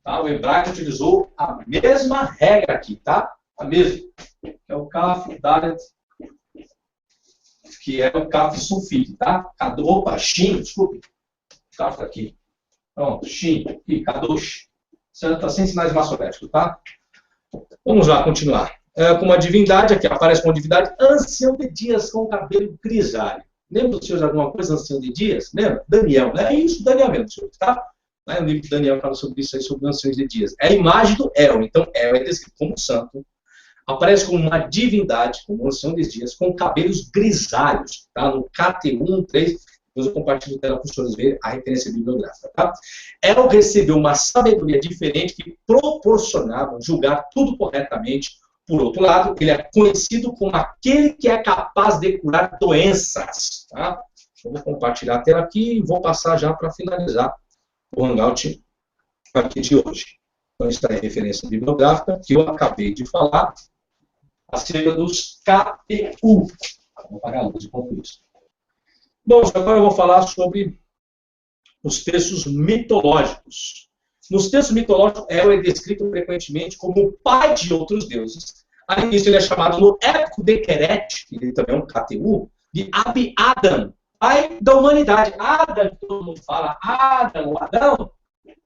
Tá? O hebraico utilizou a mesma regra aqui, tá? A mesma. Que é o Kaf Dalet, que é o Kaf sulfite, tá? Opa, Shin, desculpe. Kaf aqui. Pronto, Shin, aqui, Kadosh. Está sem sinais maçonéticos, tá? Vamos lá, continuar. Com uma divindade, aqui aparece com uma divindade, ancião de dias com cabelo grisalho. Lembra dos senhores de alguma coisa, ancião de dias? Lembra? Daniel, né? É isso, Daniel mesmo, senhores, tá? No livro de Daniel fala sobre isso aí, sobre anciões de dias. É a imagem do El, então El é descrito como santo. Aparece como uma divindade, como ancião de dias, com cabelos grisalhos, tá? No KT1, 3, depois eu compartilho tela para os senhores verem a referência bibliográfica, tá? El recebeu uma sabedoria diferente que proporcionava julgar tudo corretamente. Por outro lado, ele é conhecido como aquele que é capaz de curar doenças, tá? Eu vou compartilhar a tela aqui e vou passar já para finalizar o Hangout aqui de hoje. Então, está aí a referência bibliográfica que eu acabei de falar acerca dos KPU. Vou apagar a luz enquanto isso. Bom, agora eu vou falar sobre os textos mitológicos. Nos textos mitológicos, El é descrito frequentemente como o pai de outros deuses. Além disso, ele é chamado no épico de Queret, que ele também é um KTU, de Abi-Adam, pai da humanidade. Adam, que todo mundo fala, Adam, o Adão.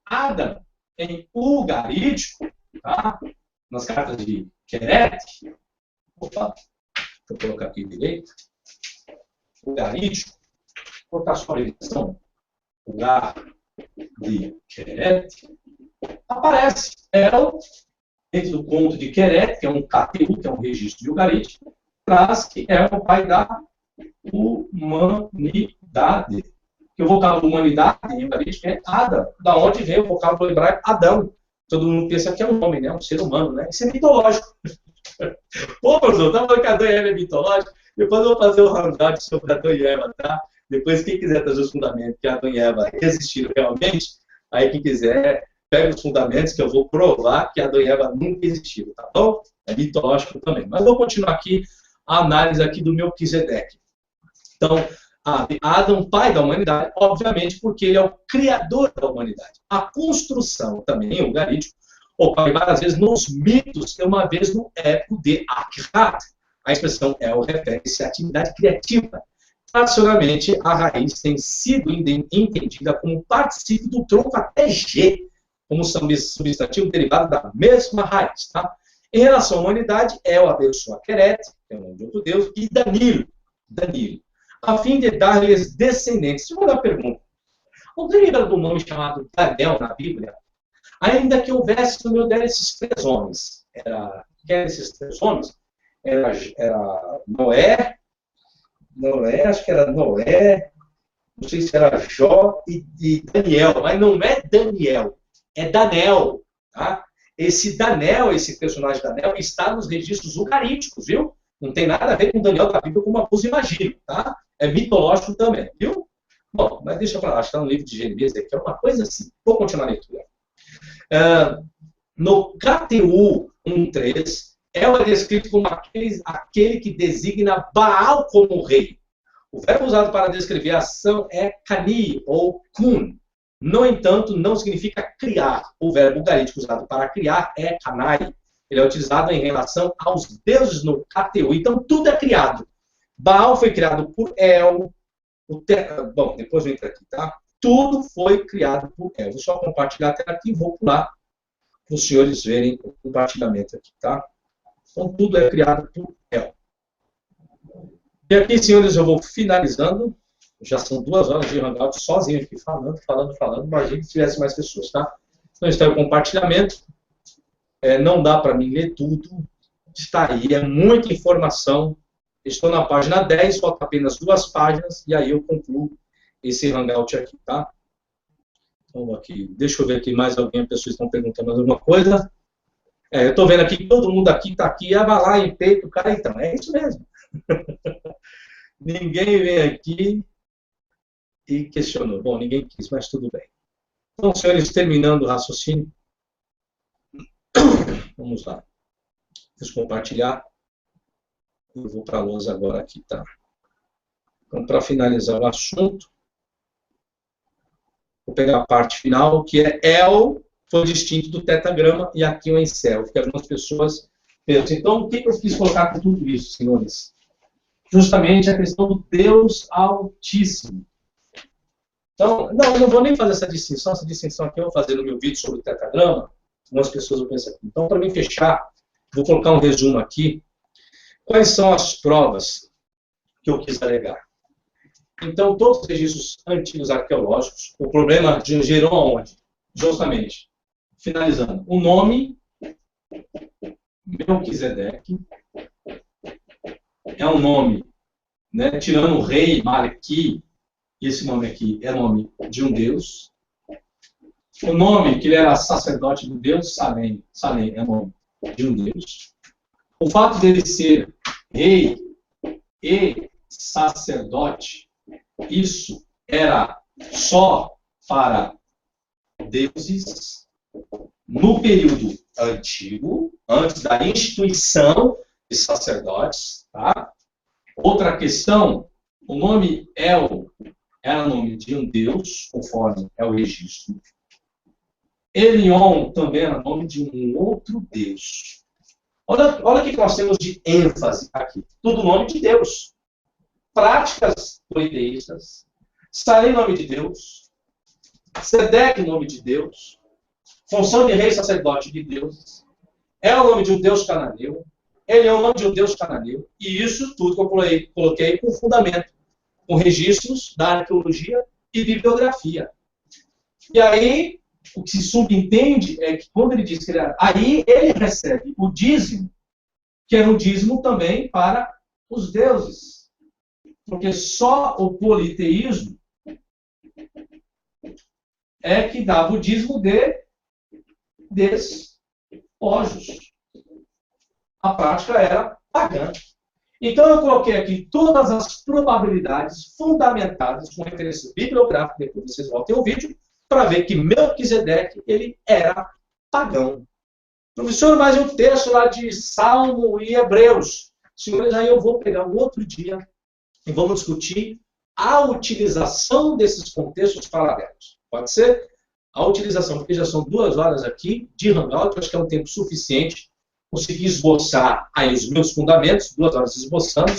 Adam, em ugarítico, tá? Nas cartas de Queret. Opa, deixa eu colocar aqui direito. Ugarítico. Vou botar só a ligação. Ugar de Queret. Aparece El, dentro do conto de Queret, que é um KTU, que é um registro de ugarítico, traz que é o pai da humanidade. Que o vocábulo humanidade em ugarítico é Adam, da onde vem o vocábulo hebraico Adão. Todo mundo pensa que é um homem, né? Um ser humano, né? Isso é mitológico. Pô, professor, tá falando que Adão e Eva é mitológico? Depois eu vou fazer um handout sobre Adão e Eva, tá? Depois, quem quiser trazer os fundamentos que Adão e Eva existiram realmente, aí quem quiser, pega os fundamentos que eu vou provar que Adão e Eva nunca existiram, tá bom? É mitológico também. Mas vou continuar aqui a análise aqui do Melquisedeque. Então, Adão, pai da humanidade, obviamente, porque ele é o criador da humanidade. A construção também, o ugarítico, ocorre várias vezes nos mitos e uma vez no épico de Akhat. A expressão El refere-se à atividade criativa, Tradicionalmente, a raiz tem sido entendida como participio do tronco até G, como substantivo derivado da mesma raiz. Tá? Em relação à humanidade, El abençoa Queret, que é o nome de outro Deus, e Danilo, a fim de dar-lhes descendentes. Segunda pergunta. Alguém lembra do nome chamado Daniel na Bíblia? Ainda que houvesse no meu der esses três homens. Quem eram esses três homens? Era Noé, acho que era Noé, não sei se era Jó e Daniel, mas não é Daniel, é Danel. Tá? Esse Danel, esse personagem Danel, está nos registros ucaríticos, viu? Não tem nada a ver com o Daniel da Bíblia, como alguns imaginam, tá? É mitológico também, viu? Bom, mas deixa eu falar, acho que está no livro de Jeremias aqui, é uma coisa assim. Vou continuar a leitura. No KTU 1.3, El é descrito como aquele que designa Baal como rei. O verbo usado para descrever a ação é kani, ou kun. No entanto, não significa criar. O verbo ugarítico usado para criar é kanai. Ele é utilizado em relação aos deuses no KTU. Então, tudo é criado. Baal foi criado por El. Bom, depois eu entro aqui, tá? Tudo foi criado por El. Vou só compartilhar a tela aqui e vou pular para os senhores verem o compartilhamento aqui, tá? Então, tudo é criado por El. E aqui, senhores, eu vou finalizando. Já são 2 horas de hangout sozinho aqui, falando. Imagina se tivesse mais pessoas, tá? Então, está o compartilhamento. Não dá para mim ler tudo. Está aí, é muita informação. Estou na página 10, falta apenas 2 páginas, e aí eu concluo esse hangout aqui, tá? Então, aqui, deixa eu ver aqui mais alguém, as pessoas estão perguntando mais alguma coisa. Eu estou vendo aqui que todo mundo aqui está aqui, vai lá em peito, cara, então, é isso mesmo. Ninguém vem aqui e questionou. Bom, ninguém quis, mas tudo bem. Então, senhores, terminando o raciocínio, vamos lá. Vou compartilhar. Eu vou para a lousa agora aqui, tá? Então, para finalizar o assunto, vou pegar a parte final, que é El foi distinto do tetagrama e aqui o Encel, que algumas pessoas pensam. Então, o que eu quis colocar com tudo isso, senhores? Justamente a questão do Deus Altíssimo. Então, não vou nem fazer essa distinção aqui eu vou fazer no meu vídeo sobre o tetagrama, algumas pessoas vão pensar aqui. Então, para mim fechar, vou colocar um resumo aqui. Quais são as provas que eu quis alegar? Então, todos os registros antigos arqueológicos, o problema gerou aonde? Justamente, finalizando, o nome Melquisedeque é um nome, né, tirando o rei Malqui, esse nome aqui é nome de um deus. O nome que ele era sacerdote do deus, Salem é nome de um deus. O fato dele ser rei e sacerdote, isso era só para deuses no período antigo, antes da instituição de sacerdotes. Tá? Outra questão, o nome El era nome de um deus, conforme é o registro. Elion também era nome de um outro deus. Olha o que nós temos de ênfase aqui. Tudo nome de Deus. Práticas politeístas. Salem, nome de Deus. Sedeque, nome de Deus. Função de rei sacerdote de deuses. É o nome de um deus cananeu. Ele é o nome de um deus cananeu. E isso tudo que eu coloquei com fundamento. Com registros da arqueologia e bibliografia. E aí, o que se subentende é que quando ele diz que aí ele recebe o dízimo, que era um dízimo também para os deuses. Porque só o politeísmo é que dava o dízimo de despojos. A prática era pagã. Então eu coloquei aqui todas as probabilidades fundamentadas com referências bibliográficas, depois vocês voltem ao vídeo, para ver que Melquisedeque, ele era pagão. Professor, mas um texto lá de Salmo e Hebreus. Senhores, aí eu vou pegar um outro dia e vamos discutir a utilização desses contextos paralelos. Pode ser? A utilização, porque já são 2 horas aqui de hangout, acho que é um tempo suficiente. Consegui esboçar aí os meus fundamentos, 2 horas esboçando,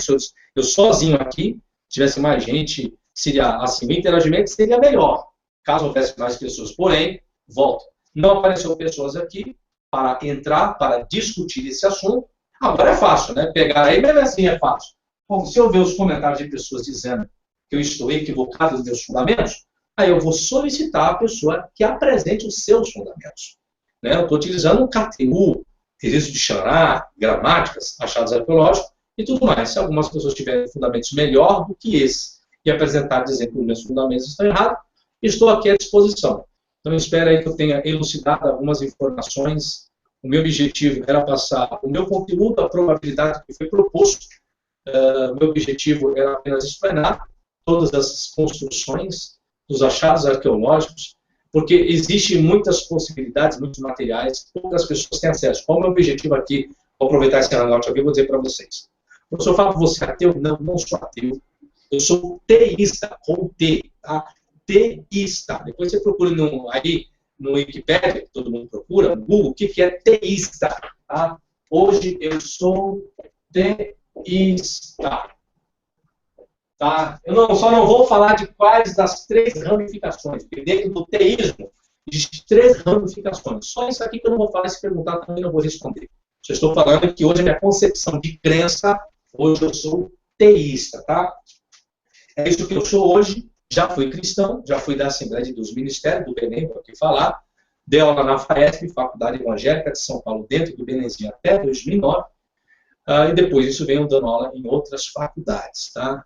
eu sozinho aqui. tivesse mais gente, seria assim, o interagimento seria melhor, caso houvesse mais pessoas. Porém, volto, não apareceu pessoas aqui para entrar, para discutir esse assunto. Agora é fácil, né? Pegar aí, mesmo assim é fácil. Bom, se eu ver os comentários de pessoas dizendo que eu estou equivocado nos meus fundamentos, aí eu vou solicitar a pessoa que apresente os seus fundamentos. Né? Eu estou utilizando o KTU, registro de Xará, gramáticas, achados arqueológicos e tudo mais. Se algumas pessoas tiverem fundamentos melhor do que esse e apresentar dizendo que os meus fundamentos estão errados, estou aqui à disposição. Então, eu espero aí que eu tenha elucidado algumas informações. O meu objetivo era passar o meu conteúdo, a probabilidade que foi proposto. O meu objetivo era apenas explanar todas as construções, os achados arqueológicos, porque existem muitas possibilidades, muitos materiais, poucas pessoas têm acesso. Qual é o meu objetivo aqui? Vou aproveitar esse hangout aqui e vou dizer para vocês. Professor Fábio, você é ateu? Não, não sou ateu. Eu sou teísta, com T, tá? Teísta. Depois você procura aí no Wikipedia, que todo mundo procura, no Google, o que é teísta. Tá? Hoje eu sou teísta. Tá? Eu só não vou falar de quais das 3 ramificações, porque dentro do teísmo existem 3 ramificações. Só isso aqui que eu não vou falar, se perguntar também não vou responder. Só estou falando que hoje a minha concepção de crença, hoje eu sou teísta. Tá? É isso que eu sou hoje. Já fui cristão, já fui da Assembleia de Deus Ministério, do Belém, vou aqui falar. Dei aula na FAESP, Faculdade Evangélica de São Paulo, dentro do Belenzinho, até 2009. E depois disso venho dando aula em outras faculdades. Tá?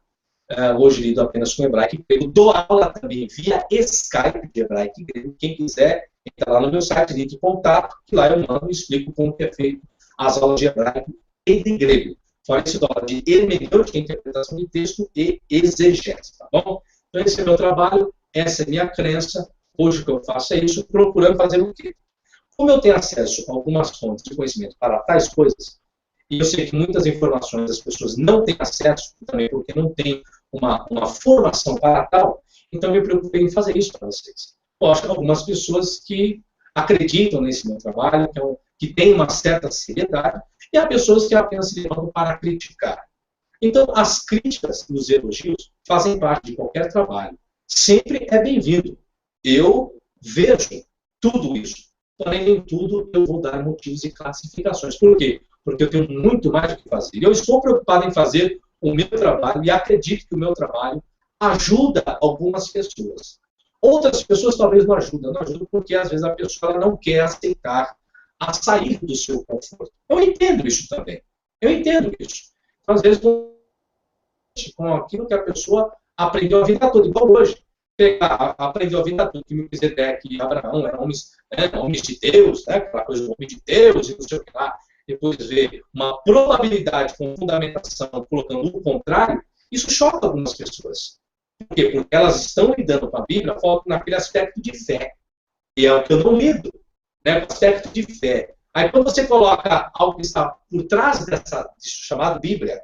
Hoje lido apenas com hebraico e grego. Dou aula também via Skype de hebraico e grego. Quem quiser, entra lá no meu site, link de contato, que lá eu mando e explico como é feito as aulas de hebraico e de grego. Fora isso, dou aula de hermenêutica, interpretação de texto e exegese. Tá bom? Então, esse é o meu trabalho, essa é a minha crença. Hoje o que eu faço é isso, procurando fazer o quê? Como eu tenho acesso a algumas fontes de conhecimento para tais coisas, e eu sei que muitas informações as pessoas não têm acesso, também porque não tem uma formação para tal, então eu me preocupei em fazer isso para vocês. Lógico, algumas pessoas que acreditam nesse meu trabalho, que têm uma certa seriedade, e há pessoas que apenas se levantam para criticar. Então, as críticas e os elogios fazem parte de qualquer trabalho. Sempre é bem-vindo. Eu vejo tudo isso. Porém, nem tudo eu vou dar motivos e classificações. Por quê? Porque eu tenho muito mais o que fazer. E eu estou preocupado em fazer o meu trabalho e acredito que o meu trabalho ajuda algumas pessoas. Outras pessoas talvez não ajudam. Não ajudam porque, às vezes, a pessoa não quer aceitar a sair do seu conforto. Eu entendo isso também. Eu entendo isso. Às vezes, com aquilo que a pessoa aprendeu a vida toda, igual hoje. Aprendeu a vida toda que Melquisedeque e Abraão eram homens de Deus, né? Aquela coisa do homem de Deus e não sei o que lá. Depois vê uma probabilidade com fundamentação, colocando o contrário, isso choca algumas pessoas. Por quê? Porque elas estão lidando com a Bíblia naquele aspecto de fé. E é o que eu não lido, né? O aspecto de fé. Aí quando você coloca algo que está por trás disso chamado Bíblia,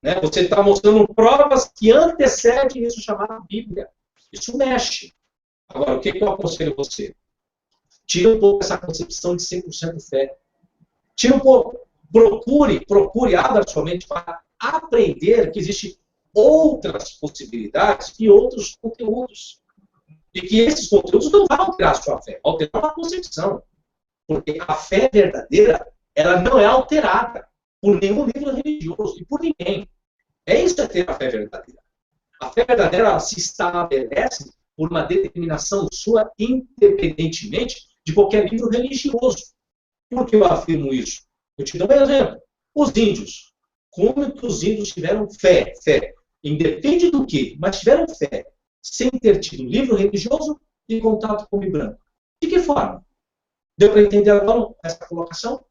né, você está mostrando provas que antecedem isso chamado Bíblia. Isso mexe. Agora, o que eu aconselho você? Tira um pouco essa concepção de 100% fé. Tira um pouco. Procure, abra sua mente para aprender que existem outras possibilidades e outros conteúdos. E que esses conteúdos não vão alterar a sua fé, vão alterar a concepção. Porque a fé verdadeira, ela não é alterada por nenhum livro religioso e por ninguém. É isso que é ter a fé verdadeira. A fé verdadeira ela se estabelece por uma determinação sua, independentemente de qualquer livro religioso. Por que eu afirmo isso? Eu te dou um exemplo. Os índios. Como que os índios tiveram fé? Fé. Independe do que, mas tiveram fé. Sem ter tido livro religioso e contato com o homem branco. De que forma? Deu para entender agora essa colocação?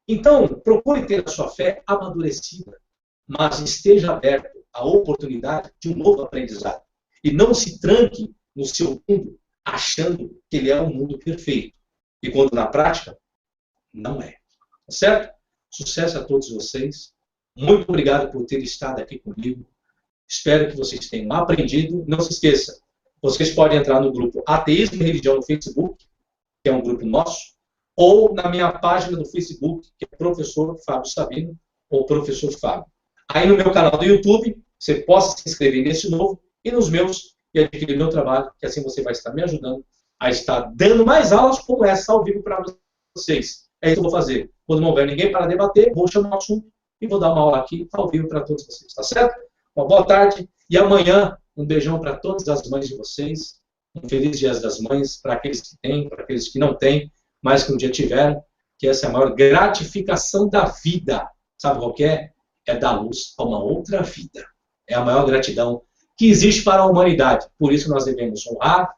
Então, procure ter a sua fé amadurecida, mas esteja aberto à oportunidade de um novo aprendizado. E não se tranque no seu mundo achando que ele é um mundo perfeito. E quando na prática, não é. Tá certo? Sucesso a todos vocês. Muito obrigado por ter estado aqui comigo. Espero que vocês tenham aprendido. Não se esqueça, vocês podem entrar no grupo Ateísmo e Religião no Facebook, que é um grupo nosso, ou na minha página do Facebook, que é Professor Fábio Sabino, ou Professor Fábio. Aí no meu canal do YouTube, você possa se inscrever nesse novo e nos meus e adquirir meu trabalho, que assim você vai estar me ajudando a estar dando mais aulas como essa ao vivo para vocês. É isso que eu vou fazer. Quando não houver ninguém para debater, vou chamar o assunto e vou dar uma aula aqui ao vivo para todos vocês, tá certo? Uma boa tarde e amanhã um beijão para todas as mães de vocês. Um feliz Dia das Mães para aqueles que têm, para aqueles que não têm, mas que um dia tiveram, que essa é a maior gratificação da vida. Sabe qual que é? É dar luz a uma outra vida. É a maior gratidão que existe para a humanidade. Por isso nós devemos honrar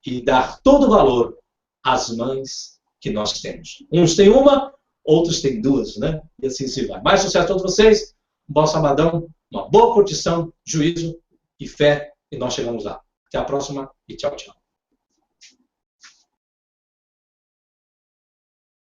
e dar todo o valor às mães que nós temos. Uns têm uma, outros têm duas, né? E assim se vai. Mais sucesso a todos vocês, um bom sabadão, uma boa curtição, juízo e fé, e nós chegamos lá. Até a próxima e tchau, tchau.